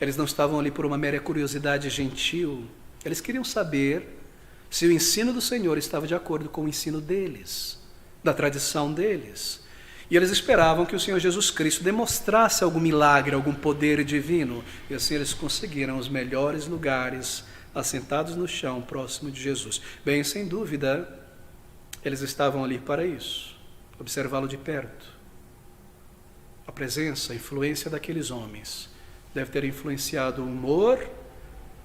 Eles não estavam ali por uma mera curiosidade gentil. Eles queriam saber se o ensino do Senhor estava de acordo com o ensino deles, da tradição deles. E eles esperavam que o Senhor Jesus Cristo demonstrasse algum milagre, algum poder divino. E assim eles conseguiram os melhores lugares, assentados no chão, próximo de Jesus. Bem, sem dúvida, eles estavam ali para isso, observá-lo de perto. A presença, a influência daqueles homens deve ter influenciado o humor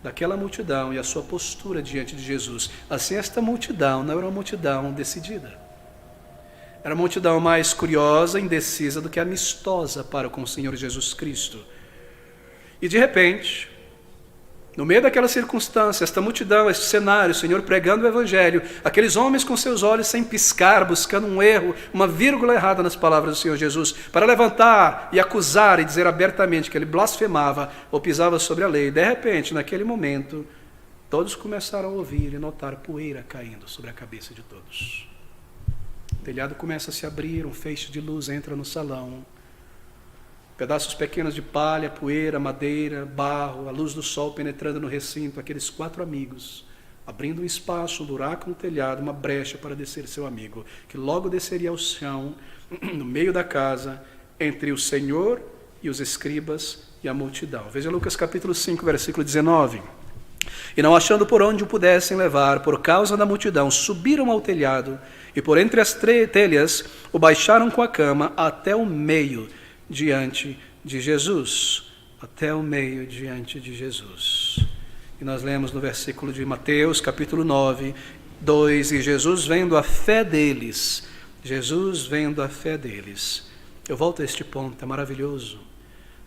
daquela multidão e a sua postura diante de Jesus. Assim, esta multidão não era uma multidão decidida. Era uma multidão mais curiosa, indecisa do que amistosa para com o Senhor Jesus Cristo. E de repente, no meio daquela circunstância, esta multidão, este cenário, o Senhor pregando o Evangelho, aqueles homens com seus olhos sem piscar, buscando um erro, uma vírgula errada nas palavras do Senhor Jesus, para levantar e acusar e dizer abertamente que ele blasfemava ou pisava sobre a lei. De repente, naquele momento, todos começaram a ouvir e notar poeira caindo sobre a cabeça de todos. O telhado começa a se abrir, um feixe de luz entra no salão. Pedaços pequenos de palha, poeira, madeira, barro, a luz do sol penetrando no recinto, aqueles 4 amigos, abrindo um espaço, um buraco no telhado, uma brecha para descer seu amigo, que logo desceria ao chão, no meio da casa, entre o Senhor e os escribas e a multidão. Veja Lucas capítulo 5, versículo 19. E não achando por onde o pudessem levar, por causa da multidão, subiram ao telhado, e por entre as telhas o baixaram com a cama até o meio diante de Jesus. Até o meio diante de Jesus. E nós lemos no versículo de Mateus, capítulo 9, 2, e Jesus vendo a fé deles, eu volto a este ponto, é maravilhoso,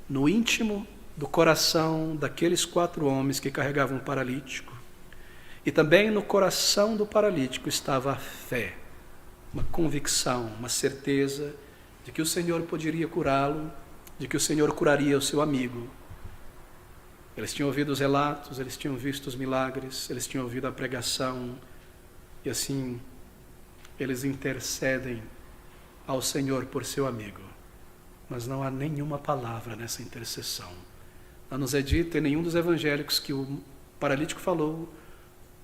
no íntimo do coração daqueles 4 homens que carregavam um paralítico, e também no coração do paralítico estava a fé, uma convicção, uma certeza de que o Senhor poderia curá-lo, de que o Senhor curaria o seu amigo. Eles tinham ouvido os relatos, eles tinham visto os milagres, eles tinham ouvido a pregação, e assim eles intercedem ao Senhor por seu amigo. Mas não há nenhuma palavra nessa intercessão. Não nos é dito em nenhum dos evangélicos que o paralítico falou,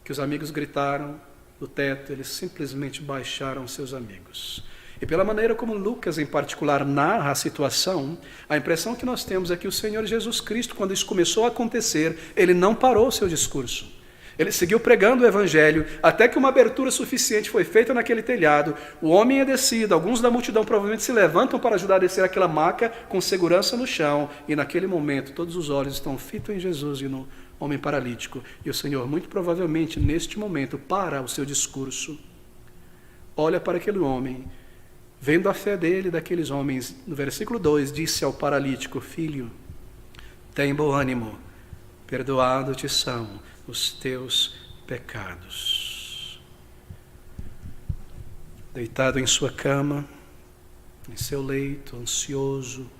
que os amigos gritaram do teto, eles simplesmente baixaram seus amigos. E pela maneira como Lucas, em particular, narra a situação, a impressão que nós temos é que o Senhor Jesus Cristo, quando isso começou a acontecer, ele não parou o seu discurso. Ele seguiu pregando o evangelho, até que uma abertura suficiente foi feita naquele telhado. O homem é descido, alguns da multidão provavelmente se levantam para ajudar a descer aquela maca com segurança no chão. E naquele momento, todos os olhos estão fitos em Jesus e no homem paralítico. E o Senhor, muito provavelmente, neste momento, para o seu discurso. Olha para aquele homem, vendo a fé dele, daqueles homens. No versículo 2, disse ao paralítico: filho, tem bom ânimo, perdoado-te são os teus pecados. Deitado em sua cama, em seu leito, ansioso,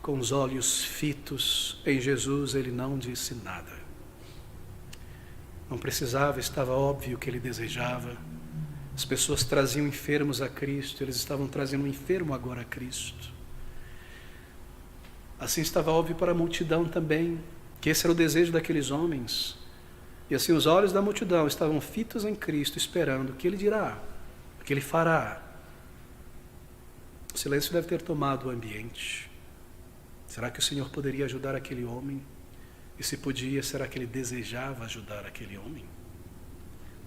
com os olhos fitos em Jesus, ele não disse nada. Não precisava, estava óbvio que ele desejava. As pessoas traziam enfermos a Cristo, eles estavam trazendo um enfermo agora a Cristo. Assim estava óbvio para a multidão também, que esse era o desejo daqueles homens. E assim os olhos da multidão estavam fitos em Cristo, esperando o que ele dirá, o que ele fará. O silêncio deve ter tomado o ambiente. Será que o Senhor poderia ajudar aquele homem? E se podia, será que ele desejava ajudar aquele homem?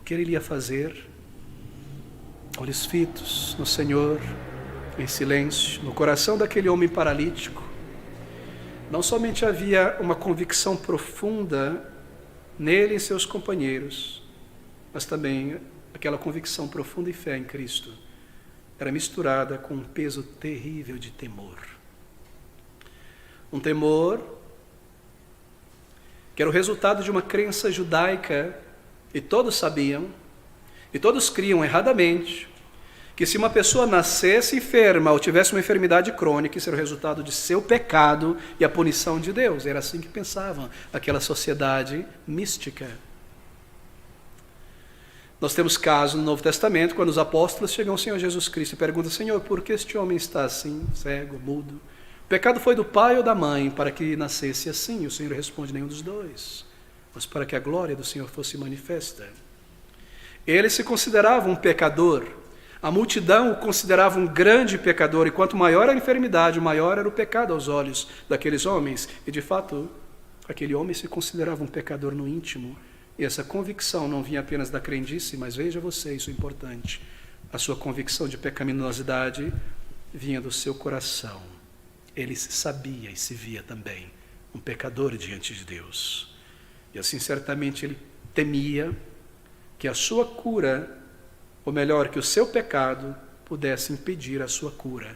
O que ele iria fazer? Olhos fitos no Senhor, em silêncio, no coração daquele homem paralítico. Não somente havia uma convicção profunda nele e em seus companheiros, mas também aquela convicção profunda e fé em Cristo era misturada com um peso terrível de temor. Um temor que era o resultado de uma crença judaica, e todos sabiam, e todos criam erradamente, que se uma pessoa nascesse enferma ou tivesse uma enfermidade crônica, isso era o resultado de seu pecado e a punição de Deus. Era assim que pensavam aquela sociedade mística. Nós temos casos no Novo Testamento, quando os apóstolos chegam ao Senhor Jesus Cristo e perguntam: Senhor, por que este homem está assim, cego, mudo? O pecado foi do pai ou da mãe para que nascesse assim? E o Senhor responde: nenhum dos dois, mas para que a glória do Senhor fosse manifesta. Ele se considerava um pecador. A multidão o considerava um grande pecador, e quanto maior era a enfermidade, maior era o pecado aos olhos daqueles homens. E de fato, aquele homem se considerava um pecador no íntimo, e essa convicção não vinha apenas da crendice, mas veja você, isso é importante, a sua convicção de pecaminosidade vinha do seu coração. Ele se sabia e se via também um pecador diante de Deus, e assim certamente ele temia que a sua cura, ou melhor, que o seu pecado pudesse impedir a sua cura.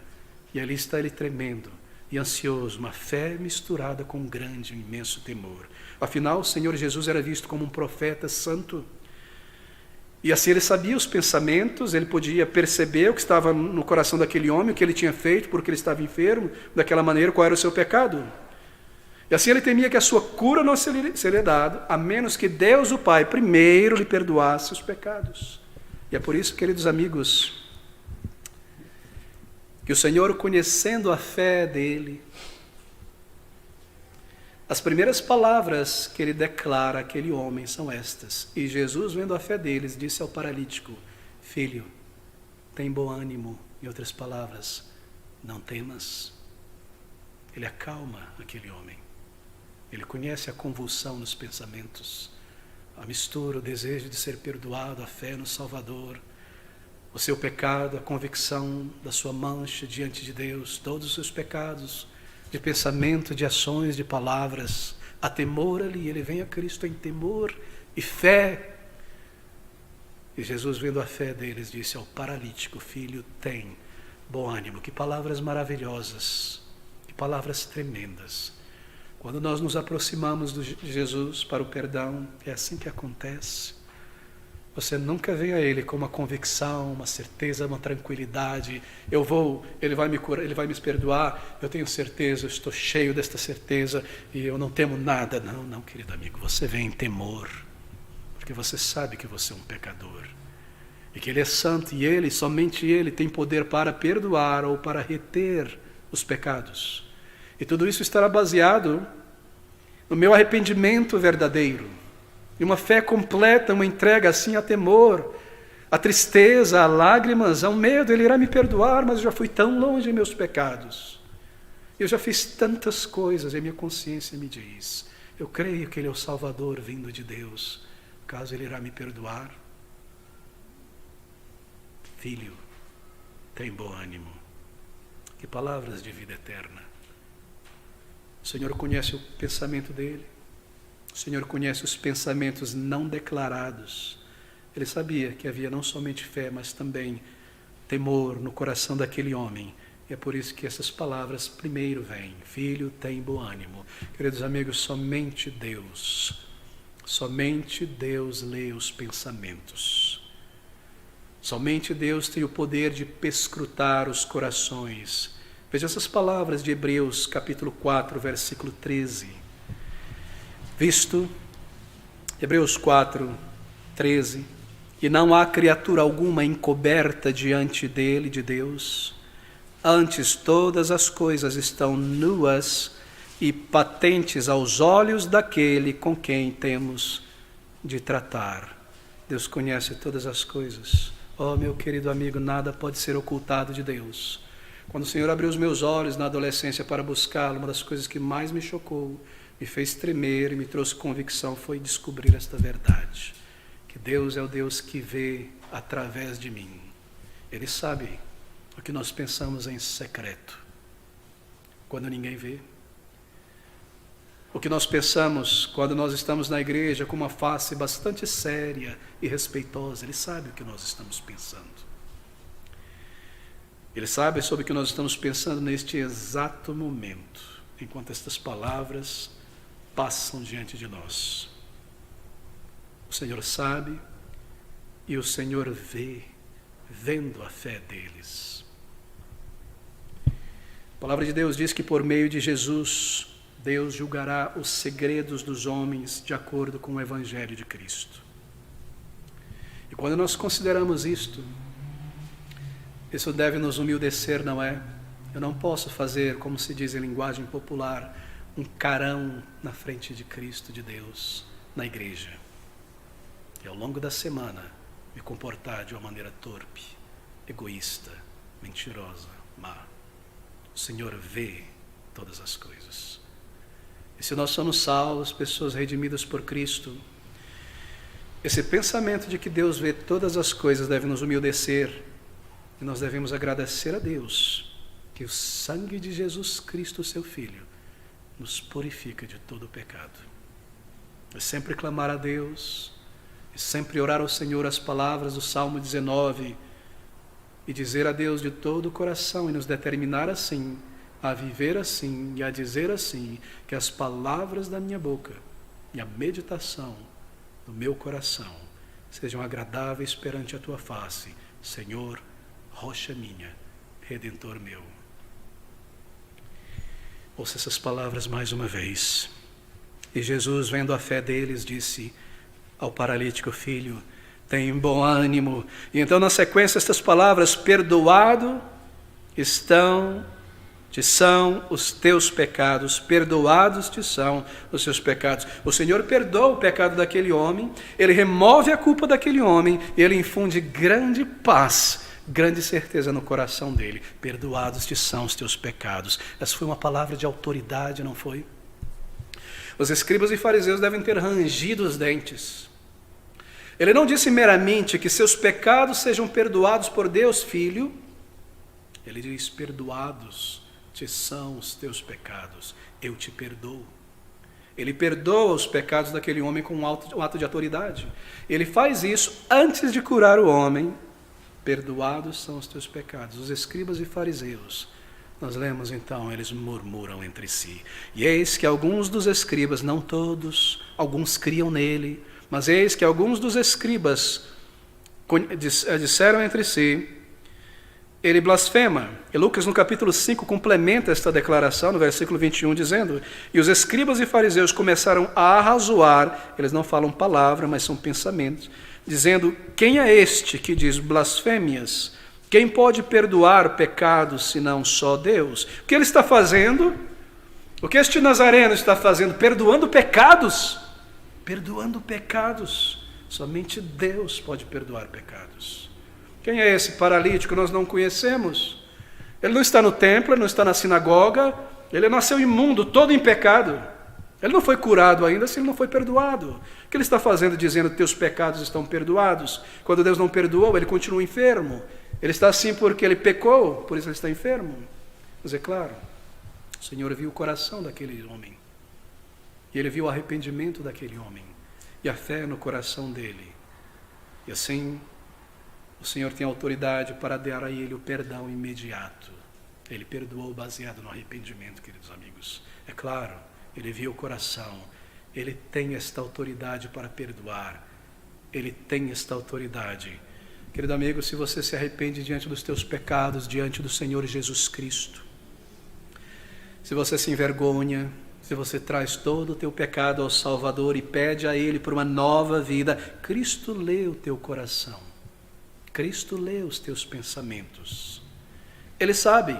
E ali está ele tremendo e ansioso, uma fé misturada com um grande, imenso temor. Afinal, o Senhor Jesus era visto como um profeta santo. E assim ele sabia os pensamentos, ele podia perceber o que estava no coração daquele homem, o que ele tinha feito, porque ele estava enfermo, daquela maneira, qual era o seu pecado. E assim ele temia que a sua cura não seria dada, a menos que Deus, o Pai, primeiro lhe perdoasse os pecados. E é por isso, queridos amigos, que o Senhor, conhecendo a fé dele, As primeiras palavras que ele declara àquele homem são estas. E Jesus, vendo a fé deles, disse ao paralítico: filho, tem bom ânimo. Em outras palavras, não temas. Ele acalma aquele homem. Ele conhece a convulsão nos pensamentos, a mistura, o desejo de ser perdoado, a fé no Salvador, o seu pecado, a convicção da sua mancha diante de Deus, todos os seus pecados, de pensamento, de ações, de palavras, há temor ali. Ele vem a Cristo em temor e fé. E Jesus, vendo a fé deles, disse ao paralítico: filho, tem bom ânimo. Que palavras maravilhosas, que palavras tremendas. Quando nós nos aproximamos de Jesus para o perdão, é assim que acontece. Você nunca vem a Ele com uma convicção, uma certeza, uma tranquilidade. Ele vai me curar, Ele vai me perdoar, eu tenho certeza, eu estou cheio desta certeza e eu não temo nada. Não, não, querido amigo, você vem em temor, porque você sabe que você é um pecador e que Ele é santo e Ele, somente Ele, tem poder para perdoar ou para reter os pecados. E tudo isso estará baseado no meu arrependimento verdadeiro, e uma fé completa, uma entrega assim a temor, a tristeza, a lágrimas, ao medo. Ele irá me perdoar, mas eu já fui tão longe em meus pecados. Eu já fiz tantas coisas, e a minha consciência me diz: eu creio que Ele é o Salvador vindo de Deus. Caso Ele irá me perdoar? Filho, tem bom ânimo. Que palavras de vida eterna. O Senhor conhece o pensamento dele. O Senhor conhece os pensamentos não declarados. Ele sabia que havia não somente fé, mas também temor no coração daquele homem. E é por isso que essas palavras primeiro vêm: filho, tem bom ânimo. Queridos amigos, somente Deus lê os pensamentos. Somente Deus tem o poder de perscrutar os corações. Veja essas palavras de Hebreus capítulo 4, versículo 13. Visto, Hebreus 4, 13, e não há criatura alguma encoberta diante dele, de Deus. Antes todas as coisas estão nuas e patentes aos olhos daquele com quem temos de tratar. Deus conhece todas as coisas. Oh, meu querido amigo, nada pode ser ocultado de Deus. Quando o Senhor abriu os meus olhos na adolescência para buscá-lo, uma das coisas que mais me chocou, me fez tremer e me trouxe convicção, foi descobrir esta verdade: que Deus é o Deus que vê através de mim. Ele sabe o que nós pensamos em secreto, quando ninguém vê. O que nós pensamos quando nós estamos na igreja com uma face bastante séria e respeitosa. Ele sabe o que nós estamos pensando. Ele sabe sobre o que nós estamos pensando neste exato momento, enquanto estas palavras passam diante de nós. O Senhor sabe e o Senhor vê, vendo a fé deles. A palavra de Deus diz que por meio de Jesus, Deus julgará os segredos dos homens de acordo com o Evangelho de Cristo. E quando nós consideramos isto, isso deve nos humildecer, não é? Eu não posso fazer, como se diz em linguagem popular, um carão na frente de Cristo, de Deus, na igreja. E ao longo da semana me comportar de uma maneira torpe, egoísta, mentirosa, má. O Senhor vê todas as coisas. E se nós somos salvos, pessoas redimidas por Cristo, esse pensamento de que Deus vê todas as coisas deve nos humildecer. E nós devemos agradecer a Deus que o sangue de Jesus Cristo, seu Filho, nos purifica de todo o pecado. E sempre clamar a Deus, e sempre orar ao Senhor as palavras do Salmo 19, e dizer a Deus de todo o coração, e nos determinar assim, a viver assim e a dizer assim, que as palavras da minha boca e a meditação do meu coração sejam agradáveis perante a tua face, Senhor, rocha minha, Redentor meu. Ouça essas palavras mais uma vez. E Jesus, vendo a fé deles, disse ao paralítico: filho, tem bom ânimo. E então, na sequência, estas palavras: perdoado estão te são os teus pecados, perdoados te são os seus pecados. O Senhor perdoa o pecado daquele homem, Ele remove a culpa daquele homem, e Ele infunde grande paz, grande certeza no coração dele. Perdoados te são os teus pecados. Essa foi uma palavra de autoridade, não foi? Os escribas e fariseus devem ter rangido os dentes. Ele não disse meramente que seus pecados sejam perdoados por Deus, Filho. Ele diz: perdoados te são os teus pecados, eu te perdoo. Ele perdoa os pecados daquele homem com um ato de autoridade. Ele faz isso antes de curar o homem. Perdoados são os teus pecados. Os escribas e fariseus, nós lemos então, eles murmuram entre si. E eis que alguns dos escribas, não todos, alguns criam nele, mas eis que alguns dos escribas disseram entre si: ele blasfema. E Lucas no capítulo 5 complementa esta declaração no versículo 21 dizendo: e os escribas e fariseus começaram a arrazoar, eles não falam palavra, mas são pensamentos, dizendo: quem é este que diz blasfêmias? Quem pode perdoar pecados senão só Deus? O que ele está fazendo? O que este Nazareno está fazendo? Perdoando pecados. Perdoando pecados. Somente Deus pode perdoar pecados. Quem é esse paralítico? Nós não conhecemos. Ele não está no templo, ele não está na sinagoga, ele nasceu imundo, todo em pecado. Ele não foi curado ainda se ele não foi perdoado. O que ele está fazendo dizendo: teus pecados estão perdoados? Quando Deus não perdoou, ele continua enfermo. Ele está assim porque ele pecou, por isso ele está enfermo. Mas é claro, o Senhor viu o coração daquele homem. E ele viu o arrependimento daquele homem. E a fé no coração dele. E assim, o Senhor tem autoridade para dar a ele o perdão imediato. Ele perdoou baseado no arrependimento, queridos amigos. É claro, ele viu o coração. Ele tem esta autoridade para perdoar. Ele tem esta autoridade. Querido amigo, se você se arrepende diante dos teus pecados, diante do Senhor Jesus Cristo, se você se envergonha, se você traz todo o teu pecado ao Salvador e pede a Ele por uma nova vida, Cristo lê o teu coração. Cristo lê os teus pensamentos. Ele sabe,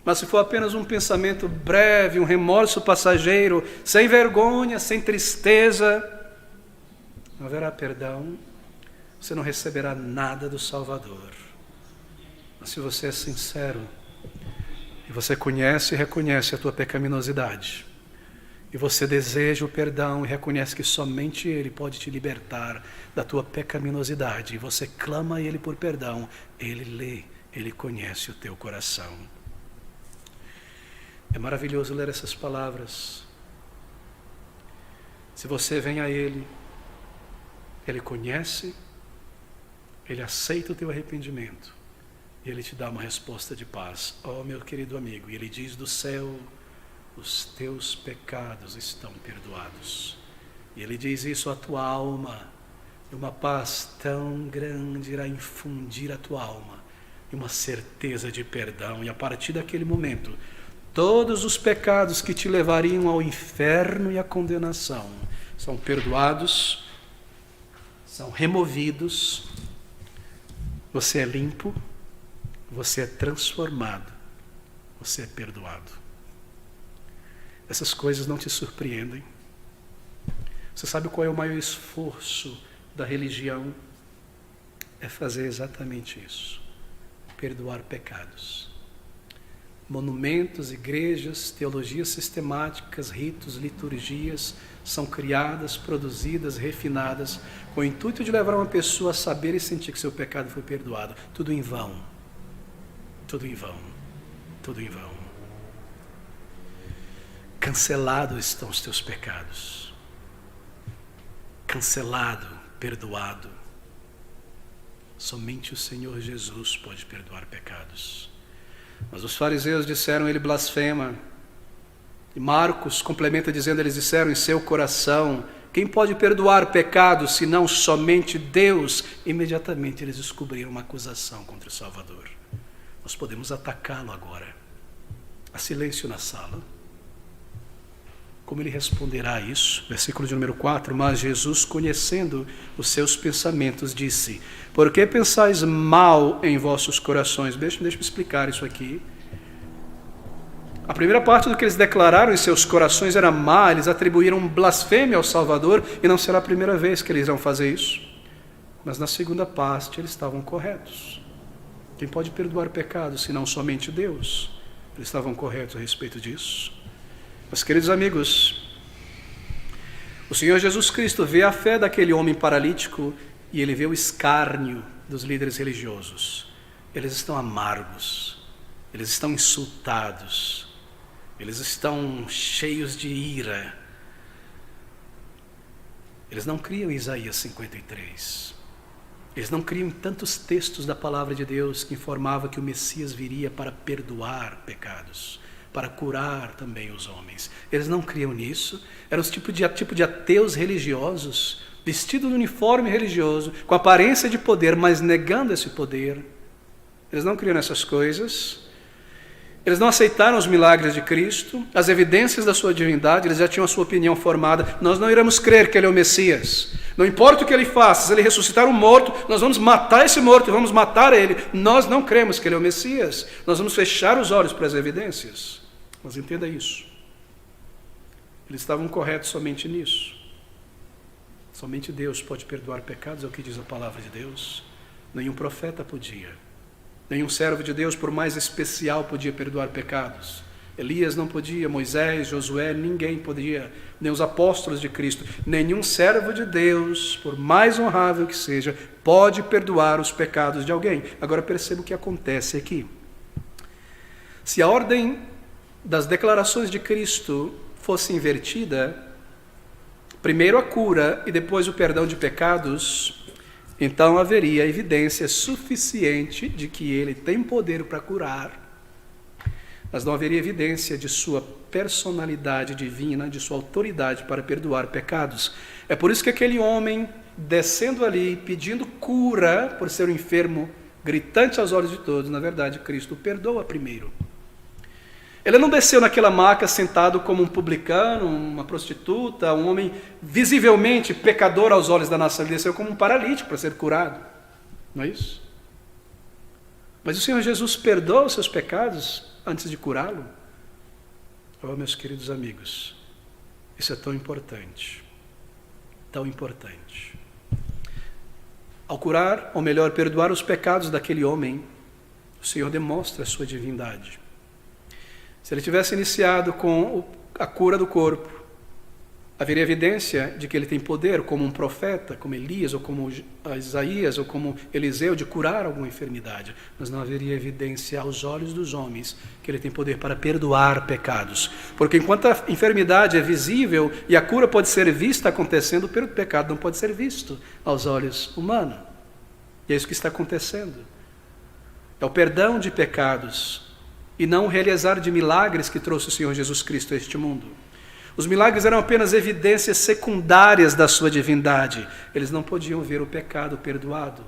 mas se for apenas um pensamento breve, um remorso passageiro, sem vergonha, sem tristeza, não haverá perdão, você não receberá nada do Salvador. Mas se você é sincero, e você conhece e reconhece a tua pecaminosidade, e você deseja o perdão e reconhece que somente Ele pode te libertar da tua pecaminosidade, e você clama a Ele por perdão, Ele lê, Ele conhece o teu coração. É maravilhoso ler essas palavras. Se você vem a Ele, Ele conhece, Ele aceita o teu arrependimento, e Ele te dá uma resposta de paz. Oh, meu querido amigo, e Ele diz do céu: os teus pecados estão perdoados. E Ele diz isso à tua alma, e uma paz tão grande irá infundir a tua alma, e uma certeza de perdão. E a partir daquele momento, todos os pecados que te levariam ao inferno e à condenação são perdoados, são removidos. Você é limpo, você é transformado, você é perdoado. Essas coisas não te surpreendem. Você sabe qual é o maior esforço da religião? É fazer exatamente isso: perdoar pecados. Monumentos, igrejas, teologias sistemáticas, ritos, liturgias são criadas, produzidas, refinadas, com o intuito de levar uma pessoa a saber e sentir que seu pecado foi perdoado. Tudo em vão. Tudo em vão. Tudo em vão. Cancelados estão os teus pecados. Cancelado, perdoado. Somente o Senhor Jesus pode perdoar pecados. Mas os fariseus disseram: ele blasfema. E Marcos complementa dizendo: eles disseram em seu coração: quem pode perdoar pecados senão somente Deus? Imediatamente eles descobriram uma acusação contra o Salvador. Nós podemos atacá-lo agora. Há silêncio na sala. Como ele responderá a isso? Versículo de número 4. Mas Jesus, conhecendo os seus pensamentos, disse: por que pensais mal em vossos corações? Deixa-me explicar isso aqui. A primeira parte do que eles declararam em seus corações era má, eles atribuíram blasfêmia ao Salvador, e não será a primeira vez que eles irão fazer isso. Mas na segunda parte eles estavam corretos. Quem pode perdoar pecados, senão somente Deus? Eles estavam corretos a respeito disso. Mas, queridos amigos, o Senhor Jesus Cristo vê a fé daquele homem paralítico e ele vê o escárnio dos líderes religiosos. Eles estão amargos, eles estão insultados, eles estão cheios de ira. Eles não criam em Isaías 53. Eles não criam em tantos textos da palavra de Deus que informava que o Messias viria para perdoar pecados, para curar também os homens. Eles não criam nisso. Eram os tipo de ateus religiosos, vestidos de uniforme religioso, com aparência de poder, mas negando esse poder. Eles não criam nessas coisas. Eles não aceitaram os milagres de Cristo, as evidências da sua divindade. Eles já tinham a sua opinião formada. Nós não iremos crer que ele é o Messias. Não importa o que ele faça, se ele ressuscitar um morto, nós vamos matar esse morto e vamos matar ele. Nós não cremos que ele é o Messias. Nós vamos fechar os olhos para as evidências. Mas entenda isso. Eles estavam corretos somente nisso. Somente Deus pode perdoar pecados, é o que diz a palavra de Deus. Nenhum profeta podia. Nenhum servo de Deus, por mais especial, podia perdoar pecados. Elias não podia, Moisés, Josué, ninguém podia, nem os apóstolos de Cristo. Nenhum servo de Deus, por mais honrável que seja, pode perdoar os pecados de alguém. Agora perceba o que acontece aqui. Se a ordem das declarações de Cristo fosse invertida, primeiro a cura e depois o perdão de pecados, então haveria evidência suficiente de que ele tem poder para curar, mas não haveria evidência de sua personalidade divina, de sua autoridade para perdoar pecados. É por isso que aquele homem, descendo ali, pedindo cura por ser um enfermo, gritante aos olhos de todos, na verdade, Cristo o perdoa primeiro. Ele não desceu naquela maca sentado como um publicano, uma prostituta, um homem visivelmente pecador aos olhos da nação. Ele desceu como um paralítico para ser curado. Não é isso? Mas o Senhor Jesus perdoa os seus pecados antes de curá-lo? Oh, meus queridos amigos, isso é tão importante. Tão importante. Ao curar, ou melhor, perdoar os pecados daquele homem, o Senhor demonstra a sua divindade. Se ele tivesse iniciado com a cura do corpo, haveria evidência de que ele tem poder, como um profeta, como Elias, ou como Isaías, ou como Eliseu, de curar alguma enfermidade. Mas não haveria evidência aos olhos dos homens que ele tem poder para perdoar pecados. Porque enquanto a enfermidade é visível e a cura pode ser vista acontecendo, o pecado não pode ser visto aos olhos humanos. E é isso que está acontecendo. É o perdão de pecados e não o realizar de milagres que trouxe o Senhor Jesus Cristo a este mundo. Os milagres eram apenas evidências secundárias da sua divindade. Eles não podiam ver o pecado perdoado.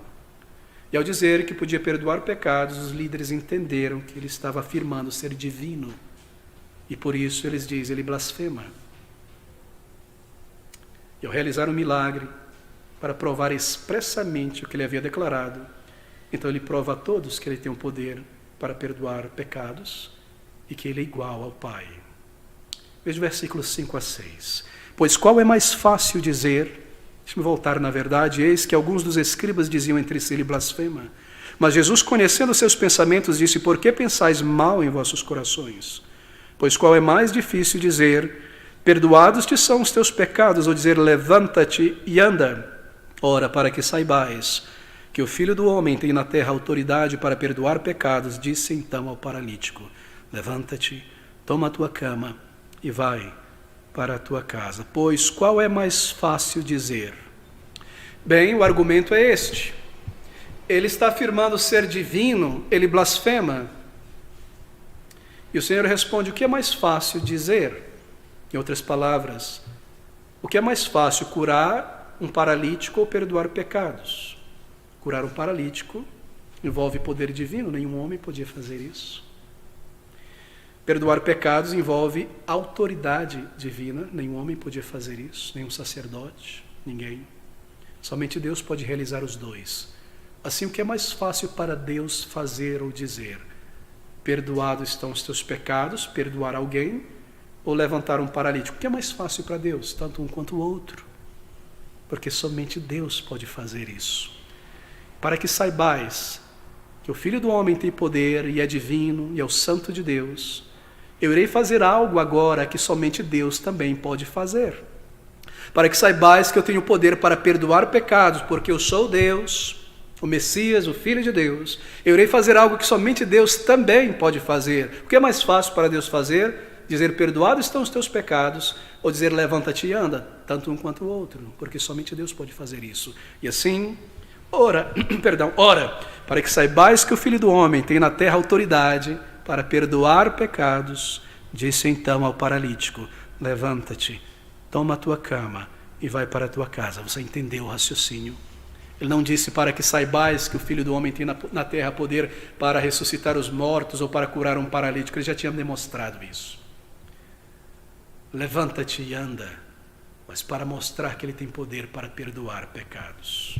E ao dizer que podia perdoar pecados, os líderes entenderam que ele estava afirmando ser divino. E por isso eles dizem, ele blasfema. E ao realizar um milagre, para provar expressamente o que ele havia declarado, então ele prova a todos que ele tem o poder para perdoar pecados e que ele é igual ao Pai. Veja o versículos 5 a 6. Pois qual é mais fácil dizer, deixa-me voltar na verdade, eis que alguns dos escribas diziam entre si, ele blasfema. Mas Jesus, conhecendo seus pensamentos, disse, por que pensais mal em vossos corações? Pois qual é mais difícil dizer, perdoados te são os teus pecados, ou dizer, levanta-te e anda? Ora, para que saibais que o Filho do Homem tem na terra autoridade para perdoar pecados, disse então ao paralítico, levanta-te, toma a tua cama e vai para a tua casa. Pois qual é mais fácil dizer? Bem, o argumento é este. Ele está afirmando ser divino, ele blasfema. E o Senhor responde, o que é mais fácil dizer? Em outras palavras, o que é mais fácil, curar um paralítico ou perdoar pecados? Curar um paralítico envolve poder divino, nenhum homem podia fazer isso. Perdoar pecados envolve autoridade divina, nenhum homem podia fazer isso, nenhum sacerdote, ninguém. Somente Deus pode realizar os dois. Assim, o que é mais fácil para Deus fazer ou dizer? perdoados estão os teus pecados, perdoar alguém, ou levantar um paralítico? O que é mais fácil para Deus, tanto um quanto o outro? Porque somente Deus pode fazer isso. Para que saibais que o Filho do Homem tem poder e é divino e é o Santo de Deus, eu irei fazer algo agora que somente Deus também pode fazer. Para que saibais que eu tenho poder para perdoar pecados, porque eu sou Deus, o Messias, o Filho de Deus, eu irei fazer algo que somente Deus também pode fazer. O que é mais fácil para Deus fazer? Dizer, perdoados estão os teus pecados, ou dizer, levanta-te e anda, tanto um quanto o outro, porque somente Deus pode fazer isso. E assim, ora, para que saibais que o Filho do Homem tem na terra autoridade para perdoar pecados, disse então ao paralítico, levanta-te, toma a tua cama e vai para a tua casa. Você entendeu o raciocínio? Ele não disse para que saibais que o Filho do Homem tem na terra poder para ressuscitar os mortos ou para curar um paralítico. Ele já tinha demonstrado isso. Levanta-te e anda, mas para mostrar que Ele tem poder para perdoar pecados.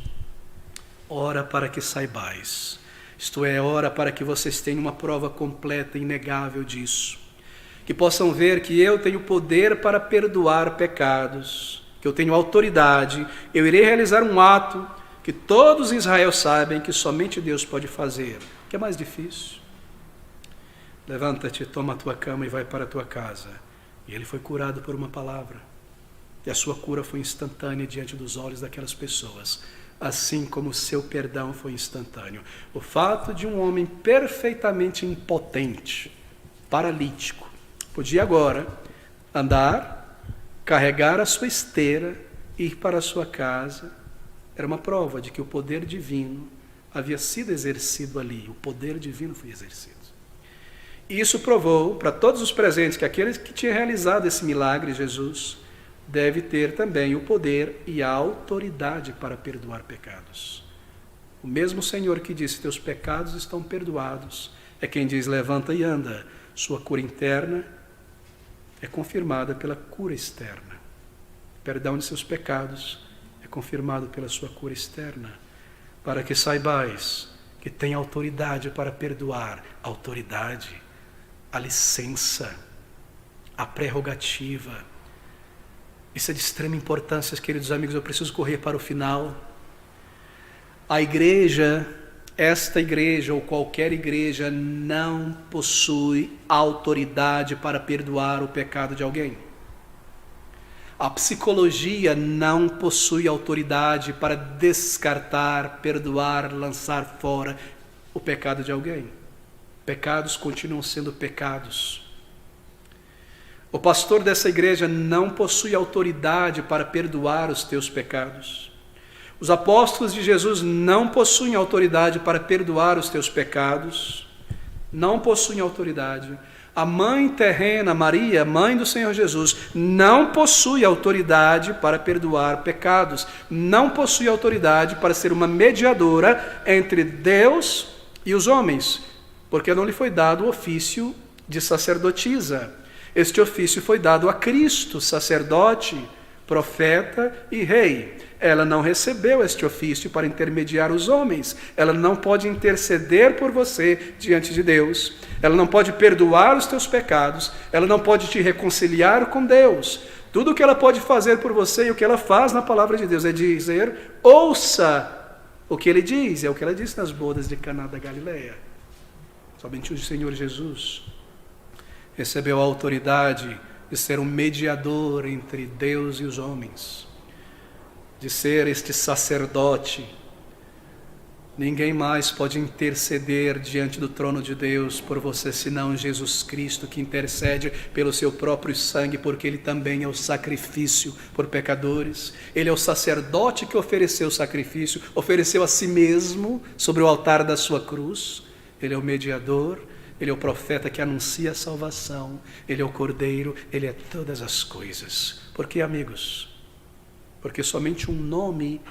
Ora para que saibais, isto é, ora para que vocês tenham uma prova completa e inegável disso. Que possam ver que eu tenho poder para perdoar pecados, que eu tenho autoridade, eu irei realizar um ato que todos em Israel sabem que somente Deus pode fazer. O que é mais difícil? Levanta-te, toma a tua cama e vai para a tua casa. E ele foi curado por uma palavra. E a sua cura foi instantânea diante dos olhos daquelas pessoas, assim como o seu perdão foi instantâneo. O fato de um homem perfeitamente impotente, paralítico, podia agora andar, carregar a sua esteira, ir para a sua casa, era uma prova de que o poder divino havia sido exercido ali. O poder divino foi exercido. E isso provou para todos os presentes que aquele que tinha realizado esse milagre, Jesus, deve ter também o poder e a autoridade para perdoar pecados. O mesmo Senhor que disse, teus pecados estão perdoados, é quem diz, levanta e anda. Sua cura interna é confirmada pela cura externa. O perdão de seus pecados é confirmado pela sua cura externa. Para que saibais que tem autoridade para perdoar, autoridade, a licença, a prerrogativa. Isso é de extrema importância, queridos amigos, eu preciso correr para o final. A igreja, esta igreja ou qualquer igreja não possui autoridade para perdoar o pecado de alguém. A psicologia não possui autoridade para descartar, perdoar, lançar fora o pecado de alguém. Pecados continuam sendo pecados. O pastor dessa igreja não possui autoridade para perdoar os teus pecados. Os apóstolos de Jesus não possuem autoridade para perdoar os teus pecados. Não possuem autoridade. A mãe terrena, Maria, mãe do Senhor Jesus, não possui autoridade para perdoar pecados. Não possui autoridade para ser uma mediadora entre Deus e os homens, porque não lhe foi dado o ofício de sacerdotisa. Este ofício foi dado a Cristo, sacerdote, profeta e rei. Ela não recebeu este ofício para intermediar os homens. Ela não pode interceder por você diante de Deus. Ela não pode perdoar os teus pecados. Ela não pode te reconciliar com Deus. Tudo o que ela pode fazer por você e o que ela faz na palavra de Deus é dizer, ouça o que ele diz. É o que ela disse nas bodas de Caná da Galileia. Somente o Senhor Jesus recebeu a autoridade de ser um mediador entre Deus e os homens, de ser este sacerdote. Ninguém mais pode interceder diante do trono de Deus por você, senão Jesus Cristo, que intercede pelo seu próprio sangue, porque Ele também é o sacrifício por pecadores. Ele é o sacerdote que ofereceu o sacrifício, ofereceu a si mesmo sobre o altar da sua cruz. Ele é o mediador, Ele é o profeta que anuncia a salvação, Ele é o cordeiro, Ele é todas as coisas. Por que, amigos? Porque somente um nome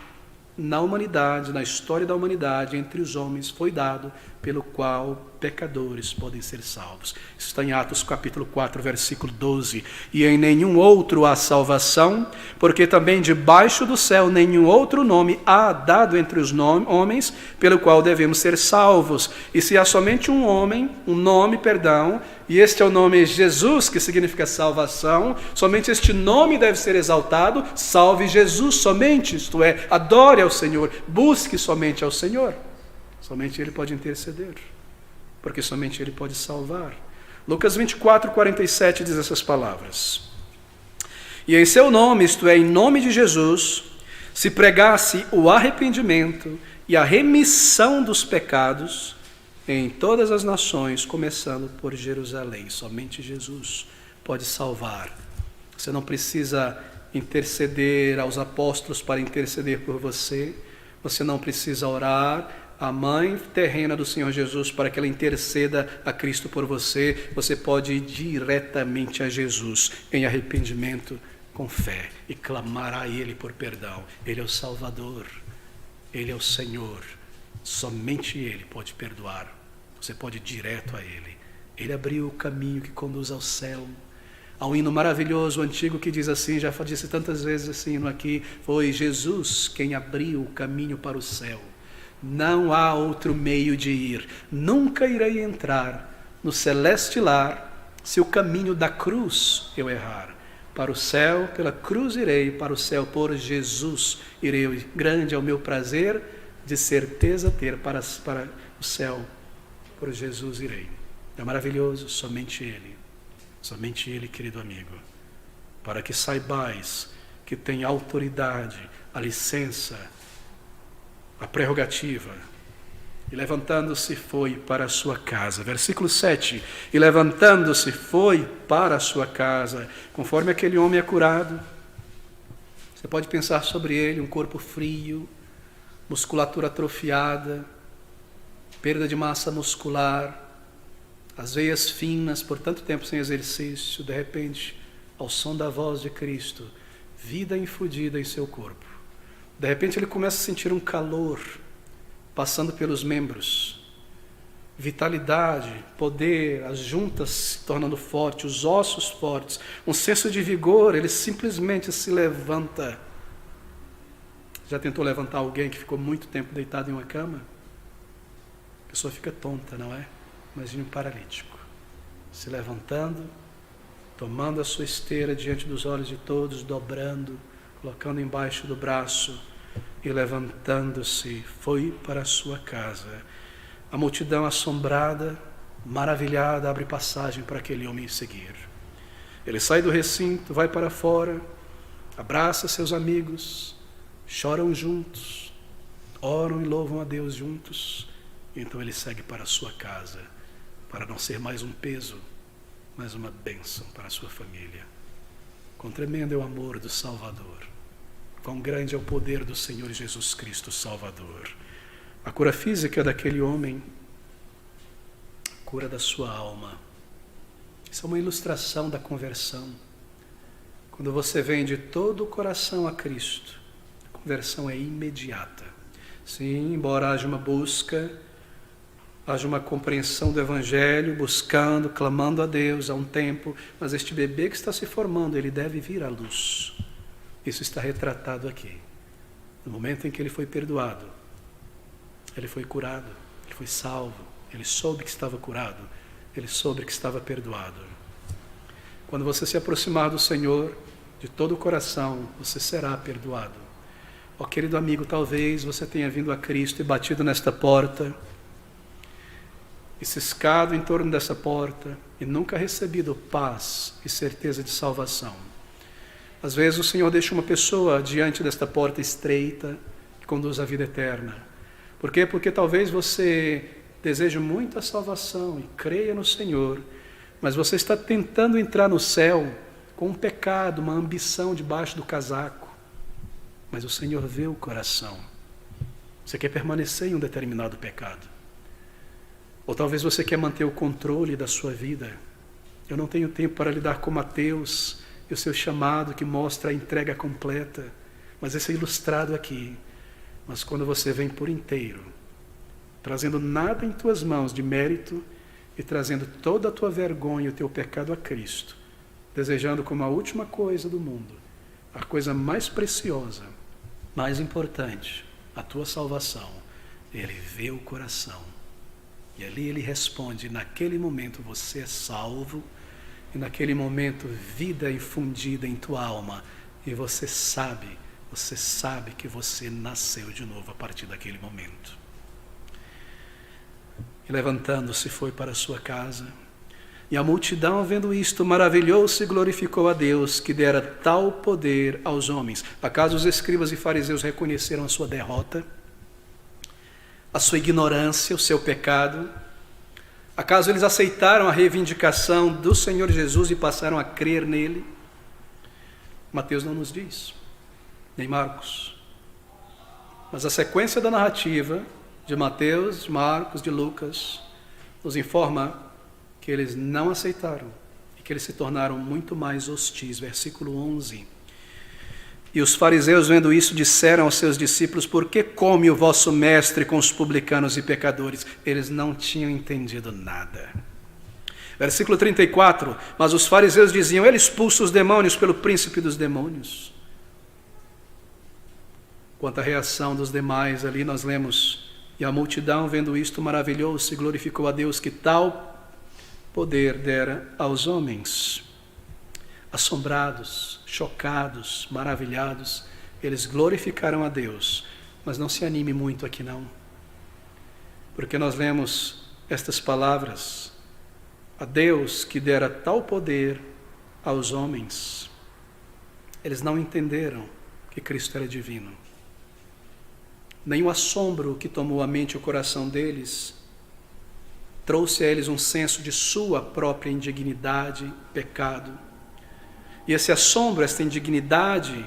na humanidade, na história da humanidade, entre os homens, foi dado pelo qual pecadores podem ser salvos. Isso está em Atos capítulo 4, versículo 12. E em nenhum outro há salvação, porque também debaixo do céu nenhum outro nome há dado entre os homens, pelo qual devemos ser salvos. E se há somente um nome, e este é o nome Jesus, que significa salvação, somente este nome deve ser exaltado. Salve Jesus somente, isto é, adore ao Senhor, busque somente ao Senhor. Somente Ele pode interceder, porque somente Ele pode salvar. Lucas 24, 47 diz essas palavras: e em seu nome, isto é, em nome de Jesus, se pregasse o arrependimento e a remissão dos pecados em todas as nações, começando por Jerusalém. Somente Jesus pode salvar. Você não precisa interceder aos apóstolos para interceder por você. Você não precisa orar a mãe terrena do Senhor Jesus para que ela interceda a Cristo por você. Você pode ir diretamente a Jesus em arrependimento, com fé, e clamar a Ele por perdão. Ele é o Salvador, Ele é o Senhor. Somente Ele pode perdoar. Você pode ir direto a Ele. Ele abriu o caminho que conduz ao céu. Há um hino maravilhoso, antigo, que diz assim, já disse tantas vezes esse hino aqui: foi Jesus quem abriu o caminho para o céu. Não há outro meio de ir. Nunca irei entrar no celeste lar, se o caminho da cruz eu errar. Para o céu, pela cruz irei, para o céu por Jesus irei. Grande é o meu prazer, de certeza ter, para o céu por Jesus irei. É maravilhoso, somente Ele, querido amigo, para que saibais que tem autoridade, a licença, a prerrogativa. E levantando-se foi para a sua casa. Versículo 7. E levantando-se foi para a sua casa. Conforme aquele homem é curado, você pode pensar sobre ele: um corpo frio, musculatura atrofiada, perda de massa muscular, as veias finas, por tanto tempo sem exercício. De repente, ao som da voz de Cristo, vida infundida em seu corpo. De repente ele começa a sentir um calor passando pelos membros, vitalidade, poder, as juntas se tornando fortes, os ossos fortes, um senso de vigor. Ele simplesmente se levanta. Já tentou levantar alguém que ficou muito tempo deitado em uma cama? A pessoa fica tonta, não é? Imagine um paralítico se levantando, tomando a sua esteira diante dos olhos de todos, dobrando, colocando embaixo do braço, e levantando-se, foi para a sua casa. A multidão assombrada, maravilhada, abre passagem para aquele homem seguir. Ele sai do recinto, vai para fora, abraça seus amigos, choram juntos, oram e louvam a Deus juntos. E então ele segue para a sua casa, para não ser mais um peso, mas uma bênção para a sua família. Quão tremendo é o amor do Salvador. Quão grande é o poder do Senhor Jesus Cristo Salvador. A cura física daquele homem, a cura da sua alma. Isso é uma ilustração da conversão. Quando você vem de todo o coração a Cristo, a conversão é imediata. Sim, embora haja uma busca, haja uma compreensão do Evangelho, buscando, clamando a Deus há um tempo, mas este bebê que está se formando, ele deve vir à luz. Isso está retratado aqui. No momento em que ele foi perdoado, ele foi curado, ele foi salvo, ele soube que estava curado, ele soube que estava perdoado. Quando você se aproximar do Senhor de todo o coração, você será perdoado. Ó querido amigo, talvez você tenha vindo a Cristo e batido nesta porta, e ciscado em torno dessa porta, e nunca recebido paz e certeza de salvação. Às vezes o Senhor deixa uma pessoa diante desta porta estreita que conduz à vida eterna. Por quê? Porque talvez você deseje muito a salvação e creia no Senhor, mas você está tentando entrar no céu com um pecado, uma ambição debaixo do casaco. Mas o Senhor vê o coração. Você quer permanecer em um determinado pecado. Ou talvez você quer manter o controle da sua vida. Eu não tenho tempo para lidar com Mateus e o seu chamado que mostra a entrega completa, mas esse é ilustrado aqui. Mas quando você vem por inteiro, trazendo nada em tuas mãos de mérito e trazendo toda a tua vergonha e o teu pecado a Cristo, desejando como a última coisa do mundo, a coisa mais preciosa, mais importante, a tua salvação. Ele vê o coração e ali ele responde: naquele momento você é salvo, e naquele momento vida é infundida em tua alma, e você sabe que você nasceu de novo a partir daquele momento. E levantando-se foi para a sua casa, e a multidão, vendo isto, maravilhou-se e glorificou a Deus, que dera tal poder aos homens. Acaso os escribas e fariseus reconheceram a sua derrota, a sua ignorância, o seu pecado? Acaso eles aceitaram a reivindicação do Senhor Jesus e passaram a crer nele? Mateus não nos diz, nem Marcos. Mas a sequência da narrativa de Mateus, de Marcos, de Lucas, nos informa que eles não aceitaram e que eles se tornaram muito mais hostis. Versículo 11. E os fariseus, vendo isso, disseram aos seus discípulos: por que come o vosso mestre com os publicanos e pecadores? Eles não tinham entendido nada. Versículo 34. Mas os fariseus diziam: ele expulsa os demônios pelo príncipe dos demônios. Quanto à reação dos demais, ali nós lemos: e a multidão, vendo isto, maravilhou-se e glorificou a Deus, que tal poder dera aos homens. Assombrados, chocados, maravilhados, eles glorificaram a Deus. Mas não se anime muito aqui não, porque nós lemos estas palavras: a Deus que dera tal poder aos homens. Eles não entenderam que Cristo era divino. Nem o assombro que tomou a mente e o coração deles trouxe a eles um senso de sua própria indignidade, pecado. E esse assombro, esta indignidade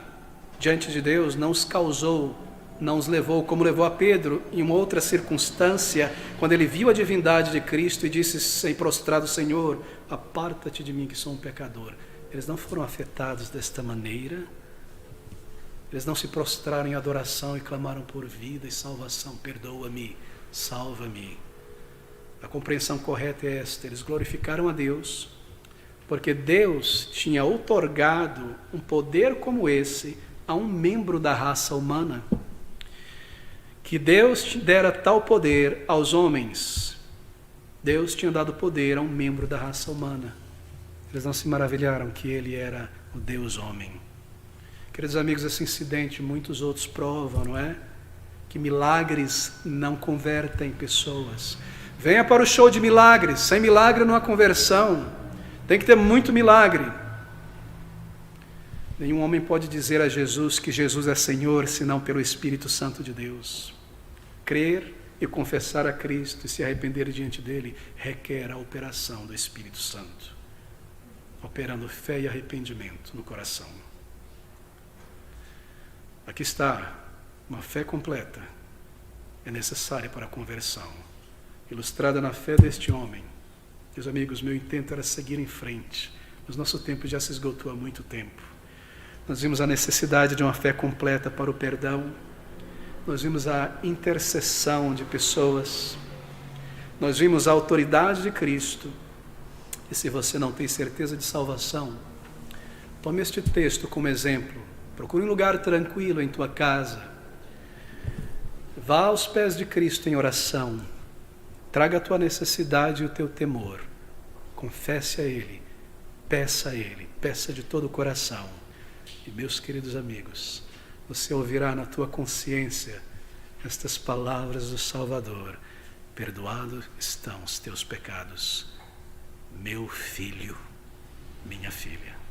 diante de Deus não os causou, não os levou, como levou a Pedro em uma outra circunstância, quando ele viu a divindade de Cristo e disse sem prostrado: Senhor, aparta-te de mim que sou um pecador. Eles não foram afetados desta maneira. Eles não se prostraram em adoração e clamaram por vida e salvação: perdoa-me, salva-me. A compreensão correta é esta: eles glorificaram a Deus, porque Deus tinha outorgado um poder como esse a um membro da raça humana. Que Deus dera tal poder aos homens. Deus tinha dado poder a um membro da raça humana. Eles não se maravilharam que ele era o Deus homem. Queridos amigos, esse incidente, muitos outros provam, não é? Que milagres não convertem pessoas. Venha para o show de milagres. Sem milagre não há conversão. Tem que ter muito milagre. Nenhum homem pode dizer a Jesus que Jesus é Senhor, senão pelo Espírito Santo de Deus. Crer e confessar a Cristo e se arrepender diante dele requer a operação do Espírito Santo, operando fé e arrependimento no coração. Aqui está, uma fé completa é necessária para a conversão, ilustrada na fé deste homem. Meus amigos, meu intento era seguir em frente, mas nosso tempo já se esgotou há muito tempo. Nós vimos a necessidade de uma fé completa para o perdão, nós vimos a intercessão de pessoas, nós vimos a autoridade de Cristo. E se você não tem certeza de salvação, tome este texto como exemplo. Procure um lugar tranquilo em tua casa, vá aos pés de Cristo em oração, traga a tua necessidade e o teu temor, confesse a Ele, peça de todo o coração. E meus queridos amigos, você ouvirá na tua consciência estas palavras do Salvador: perdoados estão os teus pecados, meu filho, minha filha.